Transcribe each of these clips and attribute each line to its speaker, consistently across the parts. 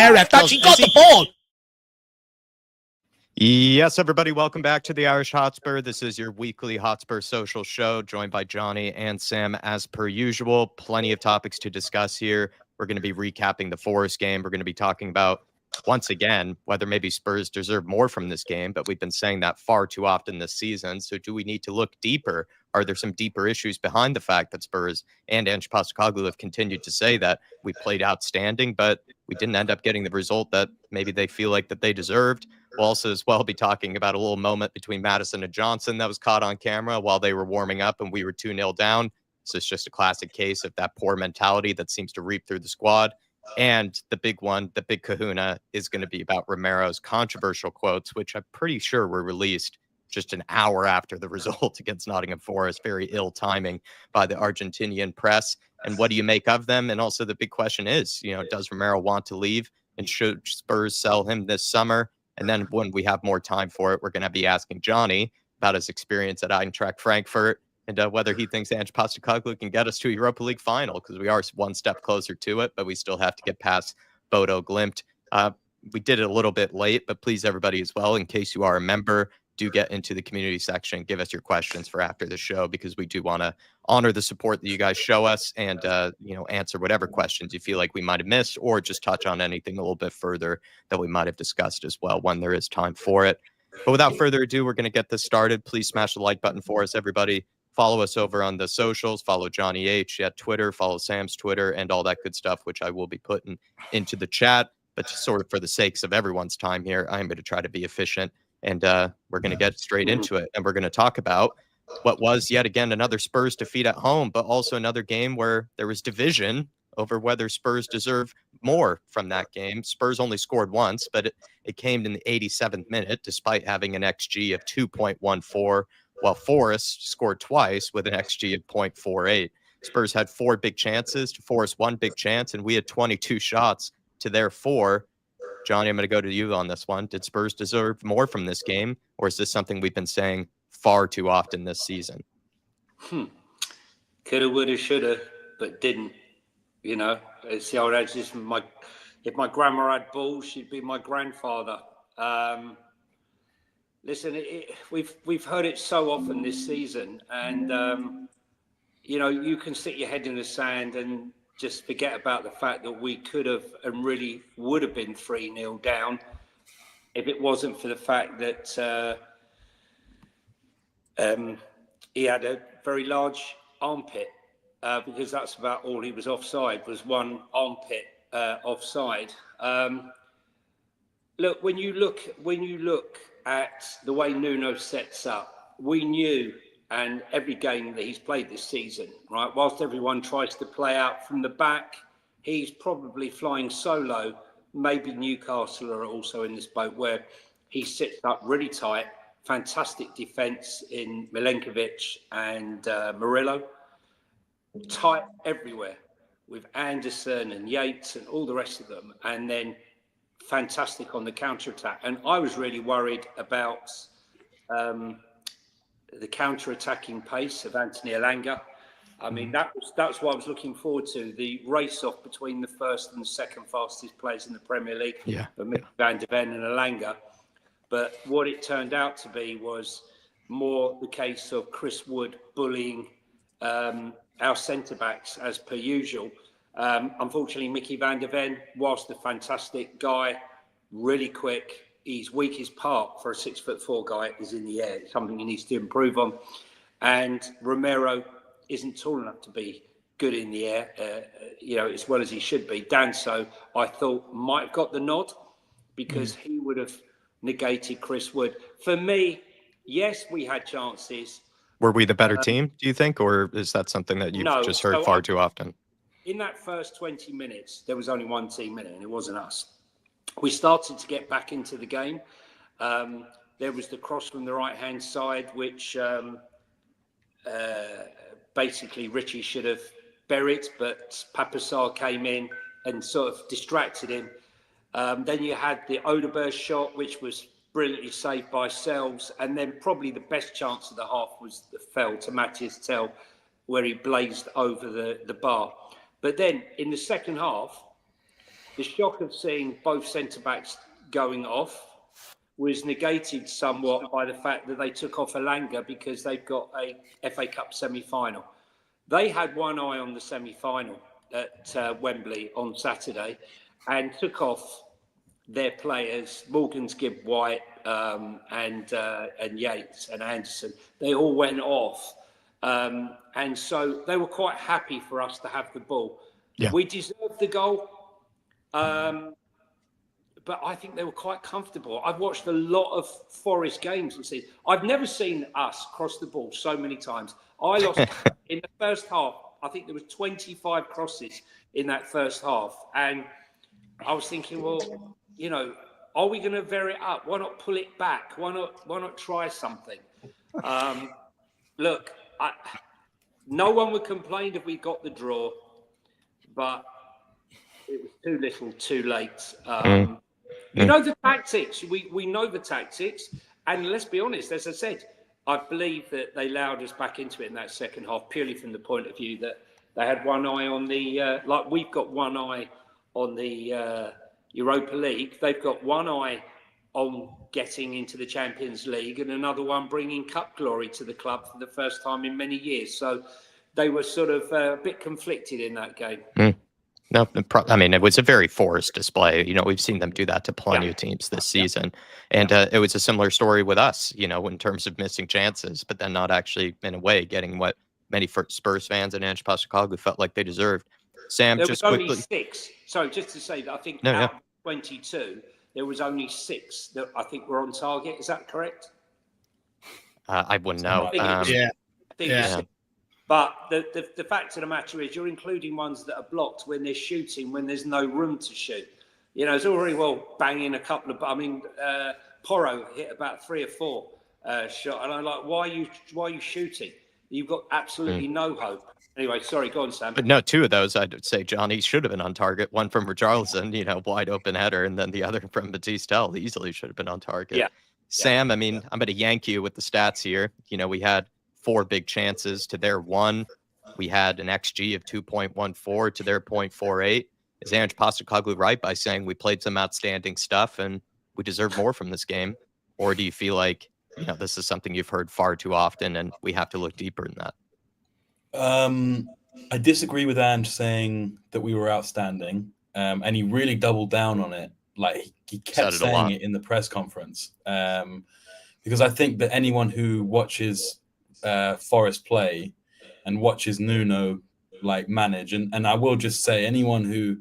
Speaker 1: there. I thought she got the ball.
Speaker 2: Yes, everybody, welcome back to the Irish Hotspur. This is your weekly Hotspur social show, joined by Johnny and Sam as per usual. Plenty of topics to discuss here. We're going to be recapping the Forest game. We're going to be talking about, once again, whether maybe Spurs deserve more from this game, but we've been saying that far too often this season. So do we need to look deeper? Are there some deeper issues behind the fact that Spurs and Ange Postecoglou have continued to say that we played outstanding, but we didn't end up getting the result that maybe they feel like that they deserved? We'll also as well be talking about a little moment between Maddison and Johnson that was caught on camera while they were warming up and we were 2-0 down. So it's just a classic case of that poor mentality that seems to reap through the squad. And the big one, the big kahuna, is going to be about Romero's controversial quotes, which I'm pretty sure were released just an hour after the result against Nottingham Forest. Very ill timing by the Argentinian press. And what do you make of them? And also the big question is, does Romero want to leave? And should Spurs sell him this summer? And then when we have more time for it, we're going to be asking Johnny about his experience at Eintracht Frankfurt and whether he thinks Ange Postecoglou can get us to a Europa League final, because we are one step closer to it, but we still have to get past Bodo Glimt. We did it a little bit late, but please, everybody as well, in case you are a member, do get into the community section. Give us your questions for after the show, because we do want to honor the support that you guys show us and, answer whatever questions you feel like we might have missed, or just touch on anything a little bit further that we might have discussed as well when there is time for it. But without further ado, we're going to get this started. Please smash the like button for us, everybody. Follow us over on the socials. Follow Johnny H at Twitter. Follow Sam's Twitter and all that good stuff, which I will be putting into the chat. But just sort of for the sakes of everyone's time here, I'm going to try to be efficient. And we're going to get straight into it. And we're going to talk about what was yet again another Spurs defeat at home, but also another game where there was division over whether Spurs deserve more from that game. Spurs only scored once, but it came in the 87th minute, despite having an XG of 2.14, while Forest scored twice with an XG of 0.48. Spurs had 4 big chances to Forest 1 big chance, and we had 22 shots to their 4. Johnny, I'm going to go to you on this one. Did Spurs deserve more from this game, or is this something we've been saying far too often this season?
Speaker 3: Coulda, woulda, shoulda, but didn't. It's the old adage, if my grandma had balls, she'd be my grandfather. Listen, we've heard it so often this season, and you can stick your head in the sand and just forget about the fact that we could have and really would have been 3-0 down if it wasn't for the fact that he had a very large armpit, because that's about all he was offside, was one armpit offside. Look, when you look at the way Nuno sets up, we knew, and every game that he's played this season, right, whilst everyone tries to play out from the back, he's probably flying solo. Maybe Newcastle are also in this boat, where he sits up really tight, fantastic defence in Milenkovic and Murillo, tight everywhere with Anderson and Yates and all the rest of them, and then fantastic on the counter-attack. And I was really worried about the counter-attacking pace of Anthony Elanga. I mean, that's what I was looking forward to, the race-off between the first and the second fastest players in the Premier League, Van de Ven and Elanga. But what it turned out to be was more the case of Chris Wood bullying our centre-backs as per usual. Unfortunately, Mickey Van de Ven, whilst a fantastic guy, really quick, his weakest part for a 6'4" guy is in the air. It's something he needs to improve on. And Romero isn't tall enough to be good in the air, as well as he should be. Danso, I thought, might have got the nod because he would have negated Chris Wood. For me, yes, we had chances.
Speaker 2: Were we the better team, do you think, or is that something that you've just heard far too often?
Speaker 3: In that first 20 minutes, there was only one team in it, and it wasn't us. We started to get back into the game. There was the cross from the right-hand side, which basically Richie should have buried, but Papasar came in and sort of distracted him. Then you had the Odeberg shot, which was brilliantly saved by Sells. And then probably the best chance of the half was the fell to Matthias Tell, where he blazed over the bar. But then in the second half, the shock of seeing both centre-backs going off was negated somewhat by the fact that they took off Elanga because they've got a FA Cup semi-final. They had one eye on the semi-final at Wembley on Saturday and took off their players, Morgan's Gibb White and Yates and Anderson. They all went off. And so they were quite happy for us to have the ball.
Speaker 2: Yeah.
Speaker 3: We deserved the goal. But I think they were quite comfortable. I've watched a lot of Forest games and seen. I've never seen us cross the ball so many times. I lost in the first half. I think there was 25 crosses in that first half, and I was thinking, well, you know, are we going to vary it up? Why not pull it back? Why not try something? Look, no one would complain if we got the draw, but it was too little, too late. You know the tactics. We know the tactics. And let's be honest, as I said, I believe that they allowed us back into it in that second half, purely from the point of view that they had one eye on the, like we've got one eye on the Europa League. They've got one eye on getting into the Champions League and another one bringing cup glory to the club for the first time in many years. So they were sort of a bit conflicted in that game.
Speaker 2: No, I mean, it was a very Forest display. You know, we've seen them do that to plenty of teams this season. And it was a similar story with us, you know, in terms of missing chances, but then not actually, in a way, getting what many Spurs fans and Ange Postecoglou felt like they deserved. Sam,
Speaker 3: there
Speaker 2: just
Speaker 3: was
Speaker 2: quickly.
Speaker 3: Only 6. Sorry, just to say that I think out of 22, there was only 6 that I think were on target. Is that correct?
Speaker 2: I wouldn't know.
Speaker 3: I think yeah. But the fact of the matter is you're including ones that are blocked when they're shooting, when there's no room to shoot. You know, it's already well banging a couple of, I mean, Porro hit about 3 or 4 shot. And I'm like, why are you shooting? You've got absolutely no hope. Anyway, sorry, go on, Sam.
Speaker 2: But no, 2 of those, I'd say, Johnny, should have been on target. One from Richarlison, you know, wide open header, and then the other from Batiste easily should have been on target.
Speaker 3: Yeah.
Speaker 2: Sam, I mean, I'm going to yank you with the stats here. You know, we had 4 big chances to their 1. We had an XG of 2.14 to their 0.48. Is Ange Postecoglou right by saying we played some outstanding stuff and we deserve more from this game? Or do you feel like, you know, this is something you've heard far too often and we have to look deeper in that?
Speaker 1: I disagree with Ange saying that we were outstanding. And he really doubled down on it. Like he kept saying it in the press conference. Because I think that anyone who watches Forest play and watches Nuno like manage, and I will just say anyone who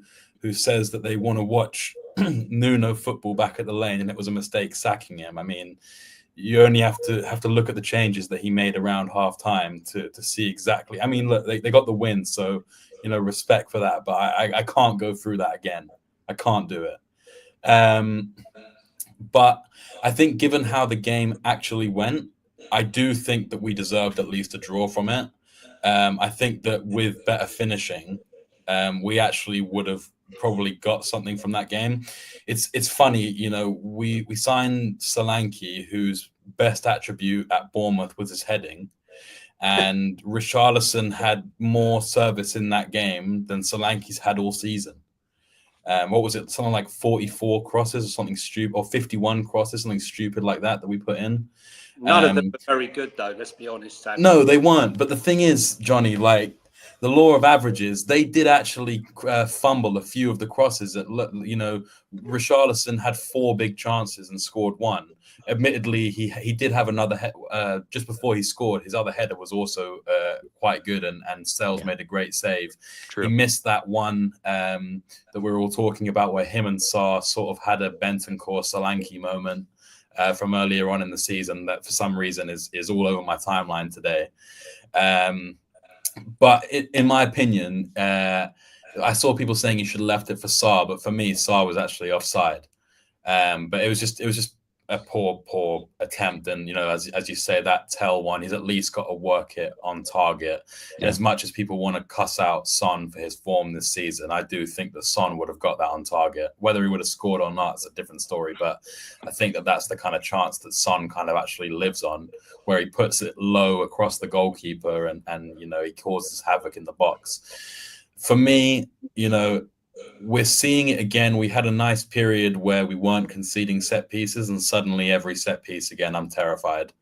Speaker 1: says that they want to watch Nuno football back at the Lane and it was a mistake sacking him. I mean, you only have to look at the changes that he made around half time to see exactly. I mean, look, they got the win, so you know, respect for that. But I can't go through that again. I can't do it. But I think given how the game actually went, I do think that we deserved at least a draw from it. I think that with better finishing, we actually would have probably got something from that game. It's funny, you know, we signed Solanke, whose best attribute at Bournemouth was his heading, and Richarlison had more service in that game than Solanke's had all season. What was it? Something like 44 crosses or something stupid, or 51 crosses, something stupid like that we put in.
Speaker 3: None of them were very good, though. Let's be honest, Sam.
Speaker 1: No, they weren't. But the thing is, Johnny, like the law of averages, they did actually fumble a few of the crosses. You know, Richarlison had 4 big chances and scored 1. Admittedly, he did have another just before he scored. His other header was also quite good, and Sells made a great save.
Speaker 2: True.
Speaker 1: He missed that one that we were all talking about, where him and Sarr sort of had a Bentancur-Solanke moment from earlier on in the season that for some reason is all over my timeline today. But in my opinion, I saw people saying you should have left it for Sarr, but for me, Sarr was actually offside. But it was just a poor attempt, and you know, as you say, that Tell one, he's at least got to work it on target. And as much as people want to cuss out Son for his form this season, I do think that Son would have got that on target. Whether he would have scored or not, it's a different story. But I think that that's the kind of chance that Son kind of actually lives on, where he puts it low across the goalkeeper and you know, he causes havoc in the box. For me, you know, we're seeing it again. We had a nice period where we weren't conceding set pieces, and suddenly every set piece again, I'm terrified.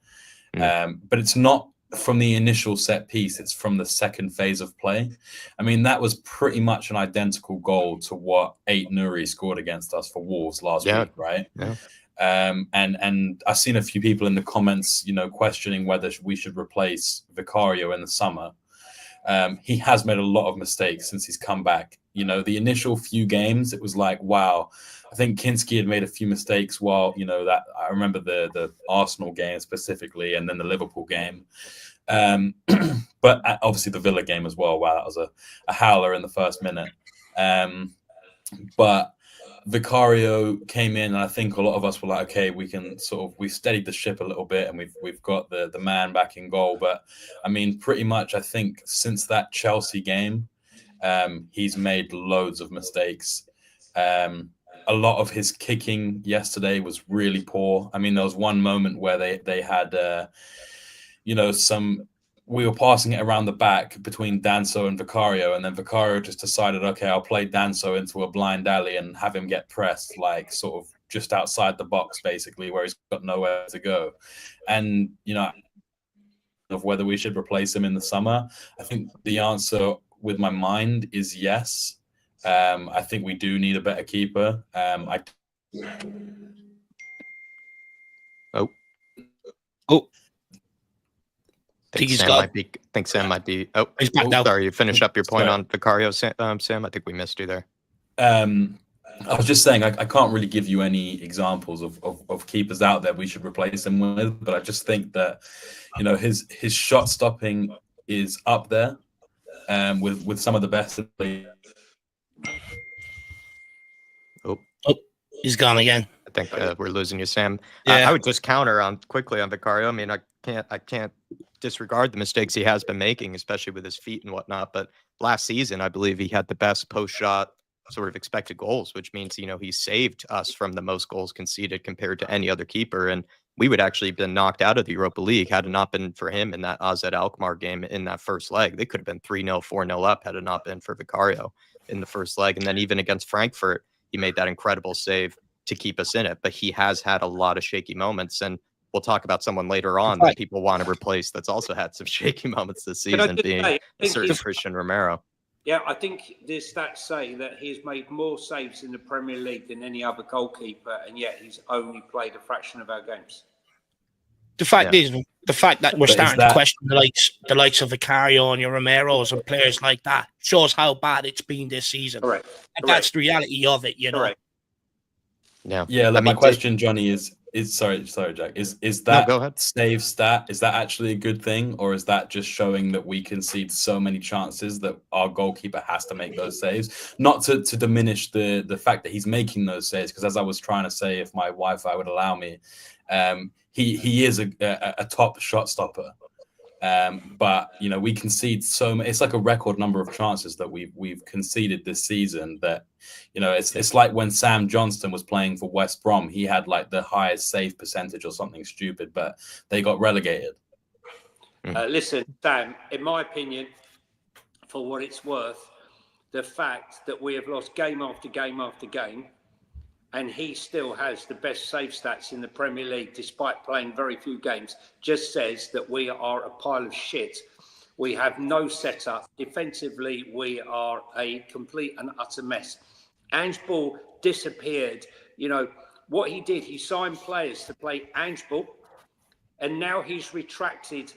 Speaker 1: But it's not from the initial set piece, it's from the second phase of play. I mean, that was pretty much an identical goal to what Ait-Nouri scored against us for Wolves last week, right?
Speaker 2: Yeah.
Speaker 1: And I've seen a few people in the comments, questioning whether we should replace Vicario in the summer. He has made a lot of mistakes since he's come back. The initial few games, it was like, wow. I think Kinski had made a few mistakes while, that I remember the Arsenal game specifically, and then the Liverpool game. But obviously the Villa game as well. Wow, that was a howler in the first minute. But Vicario came in, and I think a lot of us were like, okay, we steadied the ship a little bit, and we've got the man back in goal. But I mean, pretty much, I think since that Chelsea game, he's made loads of mistakes. A lot of his kicking yesterday was really poor. I mean, there was one moment where they had, we were passing it around the back between Danso and Vicario, and then Vicario just decided, okay, I'll play Danso into a blind alley and have him get pressed, like sort of just outside the box, basically, where he's got nowhere to go. And, of whether we should replace him in the summer, I think the answer with my mind is yes. I think we do need a better keeper. I
Speaker 2: think Sam might be. Oh, he's back now. Sorry, you finish up your point on Vicario, Sam. I think we missed you there.
Speaker 1: I was just saying I can't really give you any examples of keepers out there we should replace him with, but I just think that his shot stopping is up there with some of the best.
Speaker 4: He's gone again.
Speaker 2: I think we're losing you, Sam. Yeah. I would just counter quickly on Vicario. I mean, I can't disregard the mistakes he has been making, especially with his feet and whatnot. But last season, I believe he had the best post-shot sort of expected goals, which means, he saved us from the most goals conceded compared to any other keeper. And we would actually have been knocked out of the Europa League had it not been for him in that AZ Alkmaar game in that first leg. They could have been 3-0, 4-0 up had it not been for Vicario in the first leg. And then even against Frankfurt, he made that incredible save to keep us in it. But he has had a lot of shaky moments. And we'll talk about someone later on that people want to replace that's also had some shaky moments this season, being a certain Cristian Romero.
Speaker 3: Yeah, I think the stats say that he's made more saves in the Premier League than any other goalkeeper, and yet he's only played a fraction of our games.
Speaker 4: The fact is, the fact that we're starting to question the likes of Vicario and your Romeros and players like that shows how bad it's been this season.
Speaker 3: Correct.
Speaker 4: And that's the reality of it,
Speaker 3: Correct.
Speaker 1: Yeah. My question, Johnny, is sorry, Jack. Is that
Speaker 2: go ahead.
Speaker 1: save stat? Is that actually a good thing, or is that just showing that we concede so many chances that our goalkeeper has to make those saves? Not to diminish the fact that he's making those saves, because as I was trying to say, if my Wi-Fi would allow me, he is a top shot stopper. But we concede so many. It's like a record number of chances that we've conceded this season. That it's like when Sam Johnston was playing for West Brom, he had like the highest save percentage or something stupid, but they got relegated.
Speaker 3: Listen, Sam, in my opinion, for what it's worth, the fact that we have lost game after game after game, and he still has the best save stats in the Premier League, despite playing very few games, just says that we are a pile of shit. We have no setup. Defensively, we are a complete and utter mess. Ange Ball disappeared. What he did, he signed players to play Ange Ball, and now he's retreated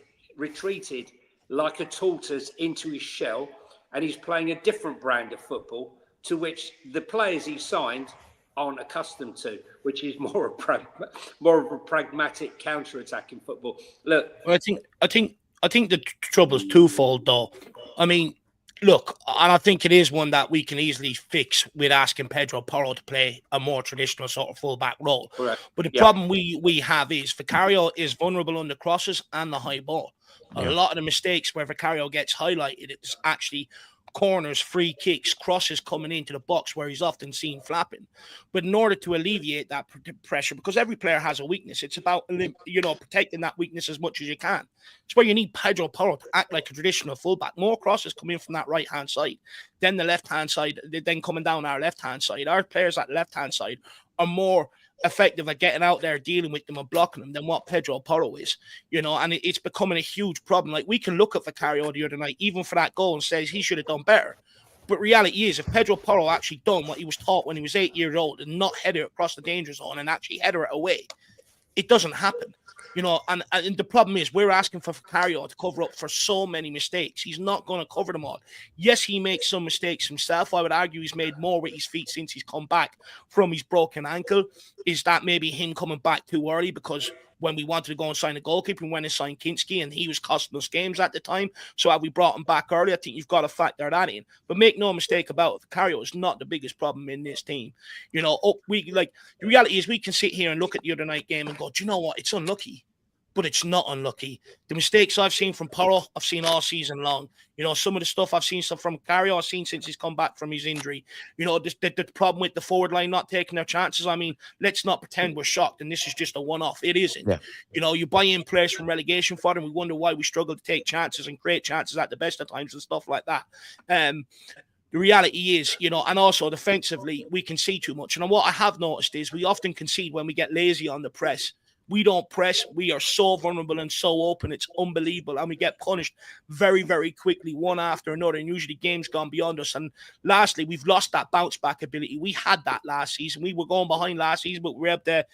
Speaker 3: like a tortoise into his shell, and he's playing a different brand of football to which the players he signed aren't accustomed to, which is more of a pragmatic counter-attacking football. Look,
Speaker 4: I think the trouble's twofold, though. I mean, look, and I think it is one that we can easily fix with asking Pedro Porro to play a more traditional sort of full-back role.
Speaker 3: Correct.
Speaker 4: But the problem we have is Vicario is vulnerable on the crosses and the high ball. A lot of the mistakes where Vicario gets highlighted is actually corners, free kicks, crosses coming into the box where he's often seen flapping. But in order to alleviate that pressure, because every player has a weakness, it's about, protecting that weakness as much as you can. It's where you need Pedro Porro to act like a traditional fullback. More crosses come in from that right-hand side, then the left-hand side, then coming down our left-hand side. Our players at the left-hand side are more effective at getting out there, dealing with them and blocking them than what Pedro Porro is, and it's becoming a huge problem. Like, we can look at Vicario the other night, even for that goal, and says he should have done better. But reality is, if Pedro Porro actually done what he was taught when he was 8 years old and not header it across the danger zone and actually header it away, it doesn't happen. And the problem is we're asking for Vicario to cover up for so many mistakes. He's not going to cover them all. Yes, he makes some mistakes himself. I would argue he's made more with his feet since he's come back from his broken ankle. Is that maybe him coming back too early? Because when we wanted to go and sign a goalkeeper, we went and signed Kinski, and he was costing us games at the time. So have we brought him back early? I think you've got to factor that in. But make no mistake about it, Vicario is not the biggest problem in this team. The reality is we can sit here and look at the other night game and go, do you know what? It's unlucky. But it's not unlucky. The mistakes I've seen from Porro, I've seen all season long. Some of the stuff I've seen from Vicario, I've seen since he's come back from his injury. The problem with the forward line not taking their chances. I mean, let's not pretend we're shocked and this is just a one-off. It isn't. Yeah. You buy in players from relegation for them. We wonder why we struggle to take chances and create chances at the best of times and stuff like that. The reality is, and also defensively, we concede too much. And what I have noticed is we often concede when we get lazy on the press. We don't press. We are so vulnerable and so open. It's unbelievable. And we get punished very, very quickly, one after another. And usually games gone beyond us. And lastly, we've lost that bounce back ability. We had that last season. We were going behind last season, but we were able to,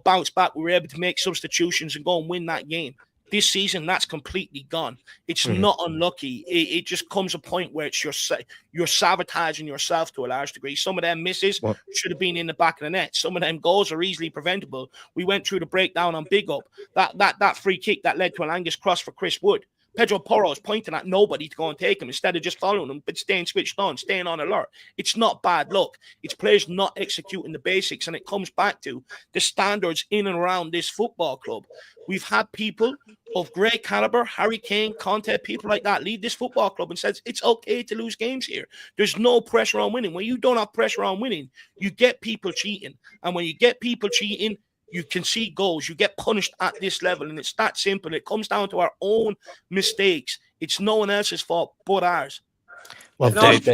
Speaker 4: bounce back. We were able to make substitutions and go and win that game. This season, that's completely gone. It's not unlucky. It just comes a point where it's you're sabotaging yourself to a large degree. Some of them misses should have been in the back of the net. Some of them goals are easily preventable. We went through the breakdown on Big Up. That free kick that led to an Angus cross for Chris Wood. Pedro Porro is pointing at nobody to go and take him instead of just following him, but staying switched on, staying on alert. It's not bad luck. It's players not executing the basics, and it comes back to the standards in and around this football club. We've had people of great caliber, Harry Kane, Conte, people like that, lead this football club and says it's okay to lose games here. There's no pressure on winning. When you don't have pressure on winning, you get people cheating. And when you get people cheating, you concede goals. You get punished at this level, and it's that simple. It comes down to our own mistakes. It's no one else's fault but ours.
Speaker 2: Well, Dave,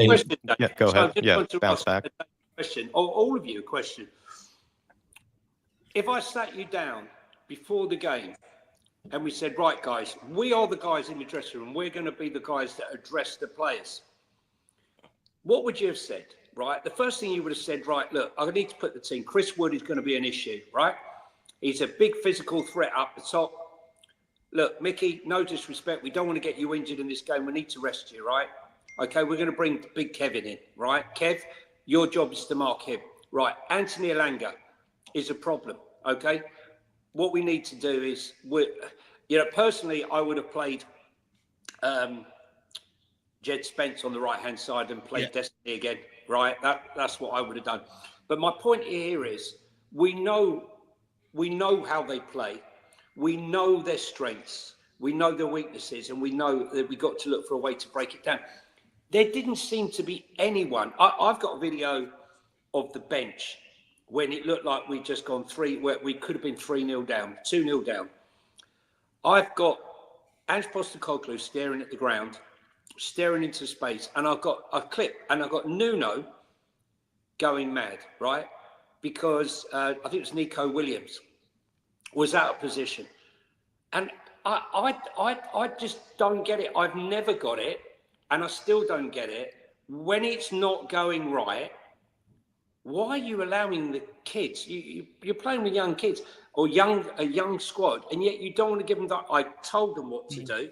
Speaker 3: yeah,
Speaker 2: go ahead. Yeah, bounce back.
Speaker 3: Question, all of you, a question. If I sat you down before the game and we said, right, guys, we are the guys in the dressing room. We're going to be the guys that address the players. What would you have said? Right, the first thing you would have said, right, look, I need to put the team. Chris Wood is going to be an issue, right? He's a big physical threat up the top. Look, Mickey, no disrespect. We don't want to get you injured in this game. We need to rest you, right? Okay, we're going to bring big Kevin in, right? Kev, your job is to mark him. Right, Anthony Elanga is a problem, okay? What we need to do is, personally, I would have played Jed Spence on the right-hand side and played Destiny again. Right, that's what I would have done. But my point here is we know how they play. We know their strengths. We know their weaknesses, and we know that we got to look for a way to break it down. There didn't seem to be anyone. I've got a video of the bench when it looked like we'd just gone where we could have been 3-0 down, 2-0 down. I've got Ange Postecoglou staring at the ground, staring into space, and I've got a clip, and I've got Nuno going mad, right? Because I think it was Nico Williams was out of position, and I just don't get it. I've never got it, and I still don't get it. When it's not going right, why are you allowing the kids? You're playing with young kids or a young squad, and yet you don't want to give them that. I told them what to do.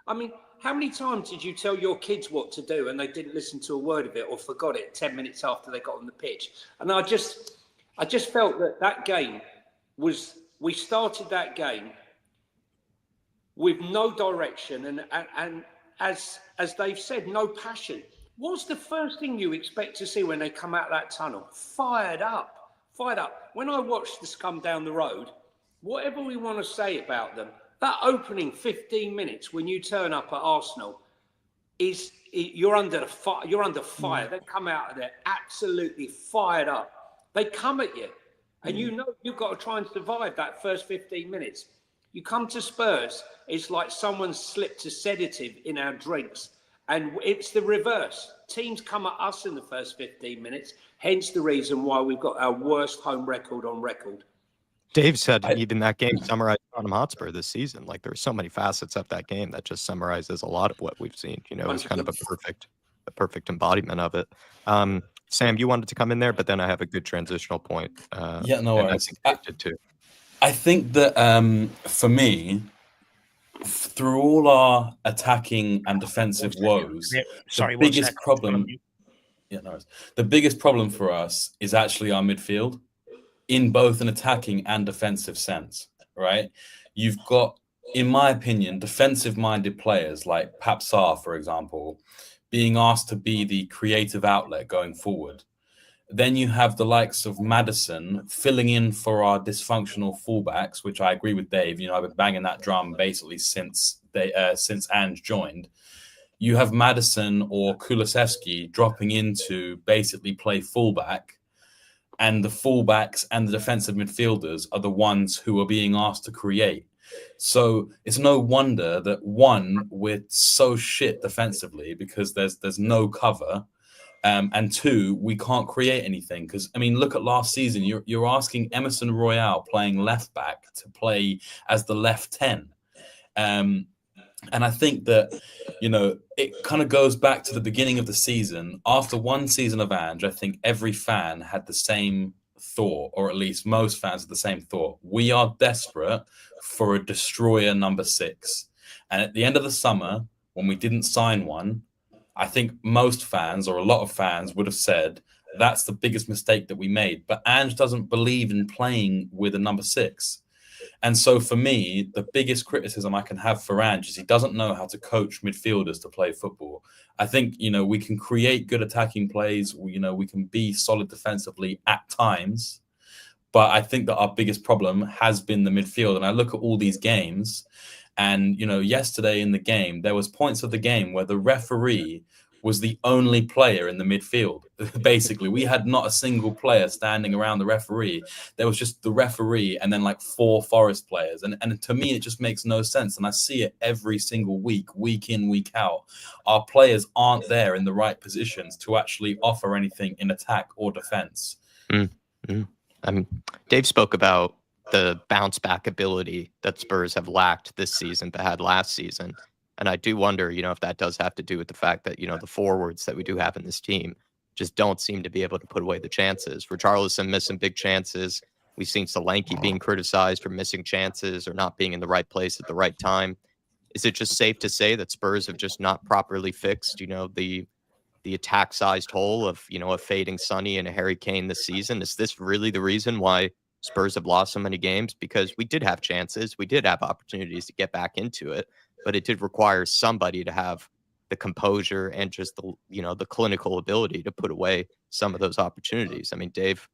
Speaker 3: I mean, how many times did you tell your kids what to do and they didn't listen to a word of it or forgot it 10 minutes after they got on the pitch? And I just felt that game was, we started that game with no direction and as they've said, no passion. What's the first thing you expect to see when they come out that tunnel? Fired up. When I watched this come down the road, whatever we want to say about them, that opening 15 minutes when you turn up at Arsenal, you're under fire. You're under fire. They come out of there absolutely fired up. They come at you, and you know you've got to try and survive that first 15 minutes. You come to Spurs, it's like someone slipped a sedative in our drinks, and it's the reverse. Teams come at us in the first 15 minutes, hence the reason why we've got our worst home record on record.
Speaker 2: Dave said even that game summarized Tottenham Hotspur this season. Like, there's so many facets of that game that just summarizes a lot of what we've seen. You know, it's kind of a perfect embodiment of it. Sam, you wanted to come in there, but then I have a good transitional point.
Speaker 1: Yeah, no worries.
Speaker 2: I think Dave did too.
Speaker 1: I think that for me, through all our attacking and defensive woes, the biggest problem. Yeah, no worries. The biggest problem for us is actually our midfield, in both an attacking and defensive sense, right? You've got, in my opinion, defensive-minded players like Pape Sarr, for example, being asked to be the creative outlet going forward. Then you have the likes of Maddison filling in for our dysfunctional fullbacks, which I agree with Dave. You know, I've been banging that drum basically since Ange joined. You have Maddison or Kulusevski dropping in to basically play fullback, and the fullbacks and the defensive midfielders are the ones who are being asked to create. So it's no wonder that, one, we're so shit defensively because there's no cover, and two, we can't create anything. Because, I mean, look at last season. You're asking Emerson Royale playing left back to play as the left 10. And I think that, you know, it kind of goes back to the beginning of the season. After one season of Ange, I think every fan had the same thought, or at least most fans had the same thought. We are desperate for a destroyer number 6. And at the end of the summer, when we didn't sign one, I think most fans, or a lot of fans, would have said that's the biggest mistake that we made. But Ange doesn't believe in playing with a number 6. And so for me, the biggest criticism I can have for Ange is he doesn't know how to coach midfielders to play football. I think, you know, we can create good attacking plays. You know, we can be solid defensively at times. But I think that our biggest problem has been the midfield. And I look at all these games and, you know, yesterday in the game, there was points of the game where the referee was the only player in the midfield. Basically, we had not a single player standing around the referee. There was just the referee and then like 4 Forest players. And to me, it just makes no sense. And I see it every single week, week in, week out. Our players aren't there in the right positions to actually offer anything in attack or defense.
Speaker 2: Dave spoke about the bounce back ability that Spurs have lacked this season but had last season. And I do wonder, you know, if that does have to do with the fact that, you know, the forwards that we do have in this team just don't seem to be able to put away the chances. Richarlison missing big chances. We've seen Solanke being criticized for missing chances or not being in the right place at the right time. Is it just safe to say that Spurs have just not properly fixed, you know, the attack-sized hole of, you know, a fading Sonny and a Harry Kane this season? Is this really the reason why Spurs have lost so many games? Because we did have chances. We did have opportunities to get back into it. But it did require somebody to have the composure and just the, you know, the clinical ability to put away some of those opportunities. I mean, Dave,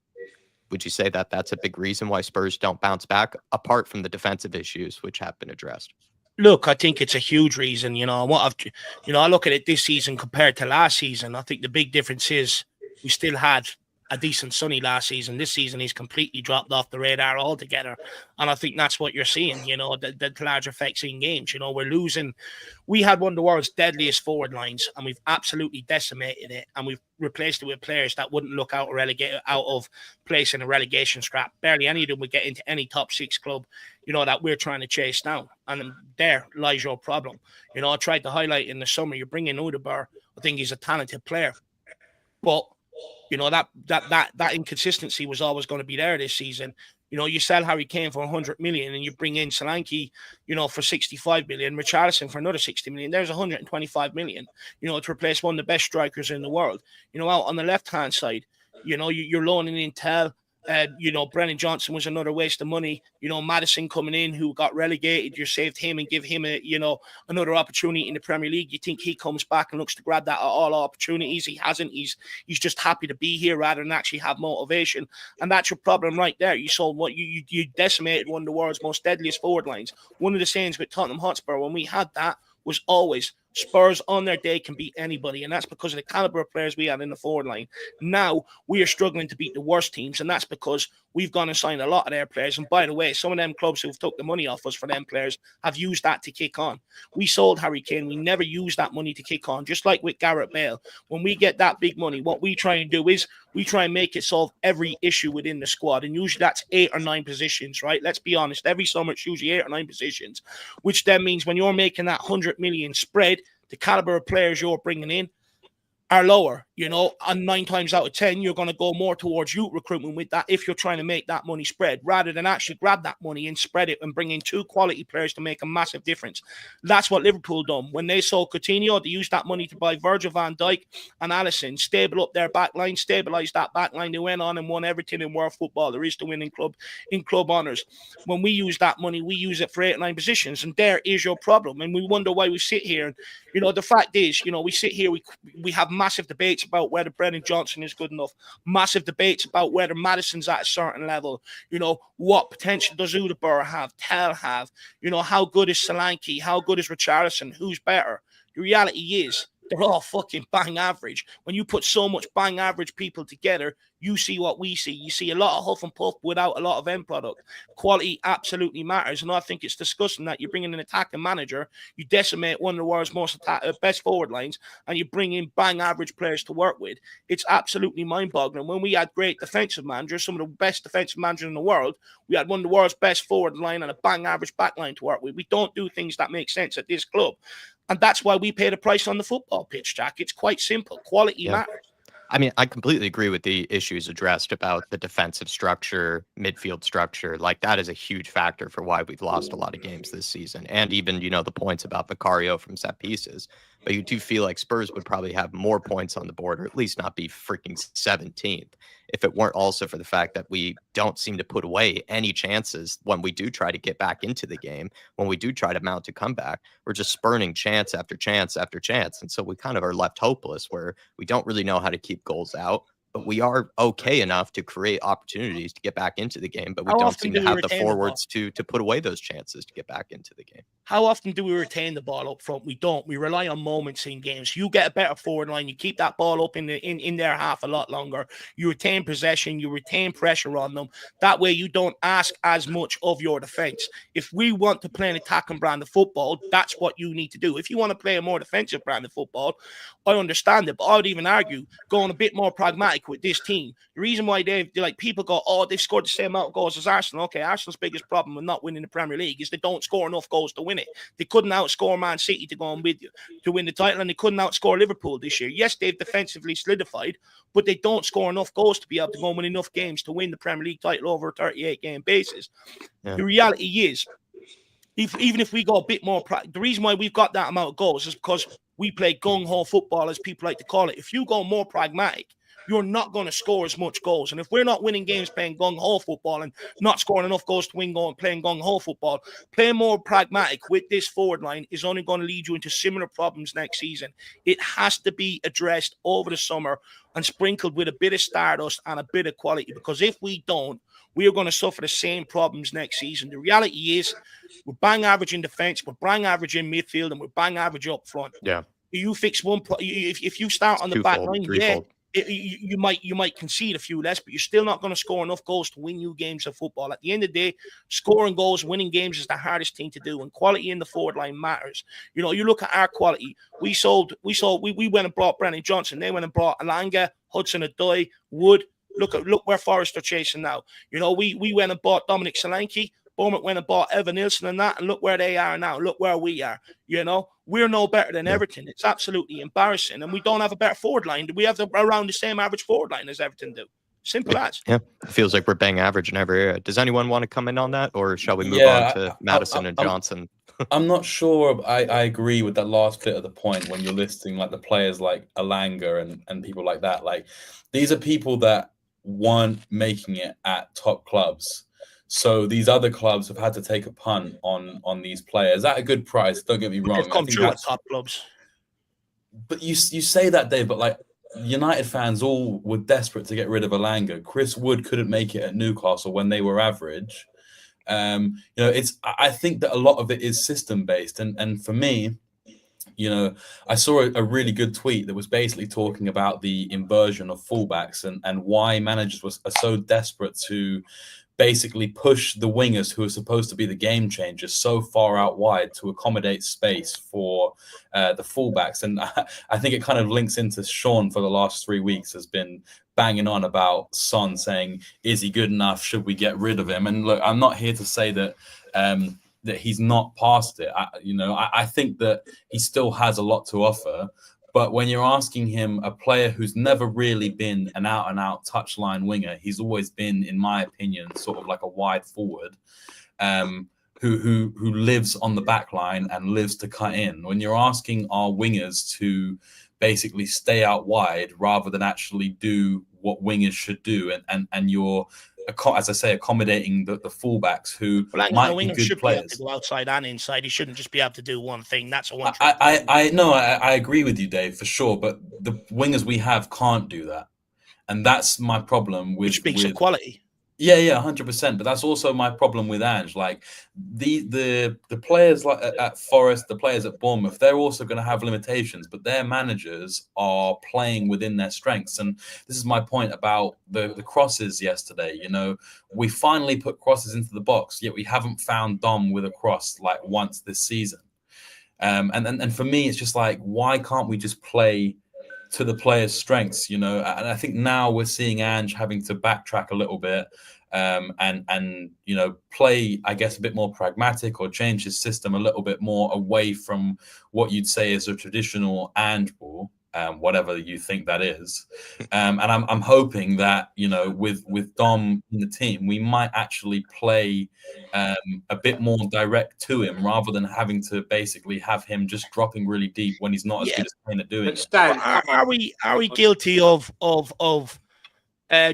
Speaker 2: would you say that that's a big reason why Spurs don't bounce back, apart from the defensive issues which have been addressed?
Speaker 4: Look, I think it's a huge reason. You know, I look at it this season compared to last season. I think the big difference is we still had a decent Sonny last season. This season, he's completely dropped off the radar altogether. And I think that's what you're seeing, you know, the large effects in games. You know, we're losing. We had one of the world's deadliest forward lines, and we've absolutely decimated it. And we've replaced it with players that wouldn't look out of place in a relegation scrap. Barely any of them would get into any top 6 club, you know, that we're trying to chase down. And there lies your problem. You know, I tried to highlight in the summer, you bring in Odegaard. I think he's a talented player. But you know, that inconsistency was always going to be there this season. You know, you sell Harry Kane for 100 million and you bring in Solanke, you know, for 65 million, Richarlison for another 60 million. There's 125 million, you know, to replace one of the best strikers in the world. You know, out on the left-hand side, you know, you're loaning in Tell. You know, Brennan Johnson was another waste of money. You know, Maddison coming in, who got relegated, you saved him and give him another opportunity in the Premier League. You think he comes back and looks to grab that at all opportunities? He hasn't. He's just happy to be here rather than actually have motivation. And that's your problem right there. You saw what you decimated one of the world's most deadliest forward lines. One of the sayings with Tottenham Hotspur when we had that was always Spurs on their day can beat anybody, and that's because of the caliber of players we had in the forward line. Now we are struggling to beat the worst teams, and that's because we've gone and signed a lot of their players. And by the way, some of them clubs who've took the money off us for them players have used that to kick on. We sold Harry Kane. We never used that money to kick on, just like with Gareth Bale. When we get that big money, what we try and do is we try and make it solve every issue within the squad. And usually that's 8 or 9 positions, right? Let's be honest. Every summer it's usually 8 or 9 positions, which then means when you're making that 100 million spread, the caliber of players you're bringing in are lower, and 9 times out of 10, you're going to go more towards youth recruitment with that if you're trying to make that money spread, rather than actually grab that money and spread it and bring in 2 quality players to make a massive difference. That's what Liverpool done. When they sold Coutinho, they used that money to buy Virgil van Dijk and Alisson, stable up their back line, stabilize that back line. They went on and won everything in world football there is to win in club honours. When we use that money, we use it for 8 or 9 positions, and there is your problem. And we wonder why we sit here. And, the fact is, we sit here, we have massive debates about whether Brennan Johnson is good enough, massive debates about whether Maddison's at a certain level, what potential does Udabur have, Tell have, how good is Solanke, how good is Richarlison, who's better? The reality is they're all fucking bang average. When you put so much bang average people together, you see what we see. You see a lot of huff and puff without a lot of end product. Quality absolutely matters. And I think it's disgusting that you bring in an attacking manager, you decimate one of the world's best forward lines, and you bring in bang average players to work with. It's absolutely mind-boggling. When we had great defensive managers, some of the best defensive managers in the world, we had one of the world's best forward line and a bang average back line to work with. We don't do things that make sense at this club. And that's why we pay the price on the football pitch, Jack. It's quite simple. Quality matters.
Speaker 2: I mean, I completely agree with the issues addressed about the defensive structure, midfield structure. Like, that is a huge factor for why we've lost a lot of games this season. And even, the points about Vicario from set pieces. But you do feel like Spurs would probably have more points on the board, or at least not be freaking 17th, if it weren't also for the fact that we don't seem to put away any chances when we do try to get back into the game. When we do try to mount a comeback, we're just spurning chance after chance after chance. And so we kind of are left hopeless, where we don't really know how to keep goals out. But we are okay enough to create opportunities to get back into the game, but we don't seem to have the forwards to put away those chances to get back into the game.
Speaker 4: How often do we retain the ball up front? We don't. We rely on moments in games. You get a better forward line, you keep that ball up in their half a lot longer. You retain possession, you retain pressure on them. That way you don't ask as much of your defense. If we want to play an attacking brand of football, that's what you need to do. If you want to play a more defensive brand of football, I understand it, but I would even argue going a bit more pragmatic with this team. The reason why people go, they've scored the same amount of goals as Arsenal. Okay, Arsenal's biggest problem with not winning the Premier League is they don't score enough goals to win it. They couldn't outscore Man City to go on with you to win the title, and they couldn't outscore Liverpool this year. Yes, they've defensively solidified, but they don't score enough goals to be able to go and win enough games to win the Premier League title over a 38-game basis. Yeah. The reality is, even if we go a bit more, the reason why we've got that amount of goals is because we play gung-ho football, as people like to call it. If you go more pragmatic, you're not going to score as much goals. And if we're not winning games playing gung-ho football and not scoring enough goals to win playing gung-ho football, playing more pragmatic with this forward line is only going to lead you into similar problems next season. It has to be addressed over the summer and sprinkled with a bit of stardust and a bit of quality, because if we don't, we are going to suffer the same problems next season. The reality is we're bang average in defence, we're bang average in midfield, and we're bang average up front.
Speaker 2: Yeah.
Speaker 4: You fix one, if you start on the back line, you might concede a few less, but you're still not going to score enough goals to win you games of football. At the end of the day, scoring goals, winning games is the hardest thing to do, and quality in the forward line matters. You look at our quality. We went and brought Brennan Johnson. They went and brought Alanga, Hudson-Odoi, Wood. Look where Forest are chasing now. We went and bought Dominic Solanke. Bournemouth went and bought Evan Nilsson and that, and look where they are now. Look where we are. We're no better than Everton. It's absolutely embarrassing, and we don't have a better forward line. We have around the same average forward line as Everton do. Simple as.
Speaker 2: Yeah, it feels like we're bang average in every area. Does anyone want to come in on that, or shall we move on to Maddison and Johnson?
Speaker 1: I'm not sure. I agree with that last bit of the point when you're listing like the players like Alanga and people like that. Like, these are people that weren't making it at top clubs. So these other clubs have had to take a punt on these players at a good price. Don't get me wrong.
Speaker 4: They've come true at top clubs.
Speaker 1: But you say that, Dave, but like United fans all were desperate to get rid of Alanga. Chris Wood couldn't make it at Newcastle when they were average. I think that a lot of it is system based. And for me, You know, I saw a really good tweet that was basically talking about the inversion of fullbacks and why managers are so desperate to basically push the wingers who are supposed to be the game changers so far out wide to accommodate space for the fullbacks. And I think it kind of links into Sean for the last 3 weeks has been banging on about Son, saying, is he good enough? Should we get rid of him? And look, I'm not here to say that that he's not past it. I think that he still has a lot to offer. But when you're asking him, a player who's never really been an out-and-out touchline winger, he's always been, in my opinion, sort of like a wide forward, who lives on the back line and lives to cut in. When you're asking our wingers to basically stay out wide rather than actually do what wingers should do, and you're, as I say, accommodating the fullbacks who might be good players.
Speaker 4: Be able to go outside and inside. He shouldn't just be able to do one thing. That's a one.
Speaker 1: I agree with you, Dave, for sure. But the wingers we have can't do that, and that's my problem with.
Speaker 4: Which speaks of quality.
Speaker 1: Yeah, 100%. But that's also my problem with Ange. Like the players like at Forest, the players at Bournemouth, they're also going to have limitations, but their managers are playing within their strengths. And this is my point about the crosses yesterday. You know, we finally put crosses into the box, yet we haven't found Dom with a cross like once this season. And for me, it's just like, why can't we just play to the players' strengths, you know? And I think now we're seeing Ange having to backtrack a little bit and you know, play, I guess, a bit more pragmatic or change his system a little bit more away from what you'd say is a traditional Ange ball, whatever you think that is. And I'm hoping that, you know, with Dom in the team, we might actually play a bit more direct to him rather than having to basically have him just dropping really deep when he's not as good as Kane at doing it.
Speaker 4: Are we guilty of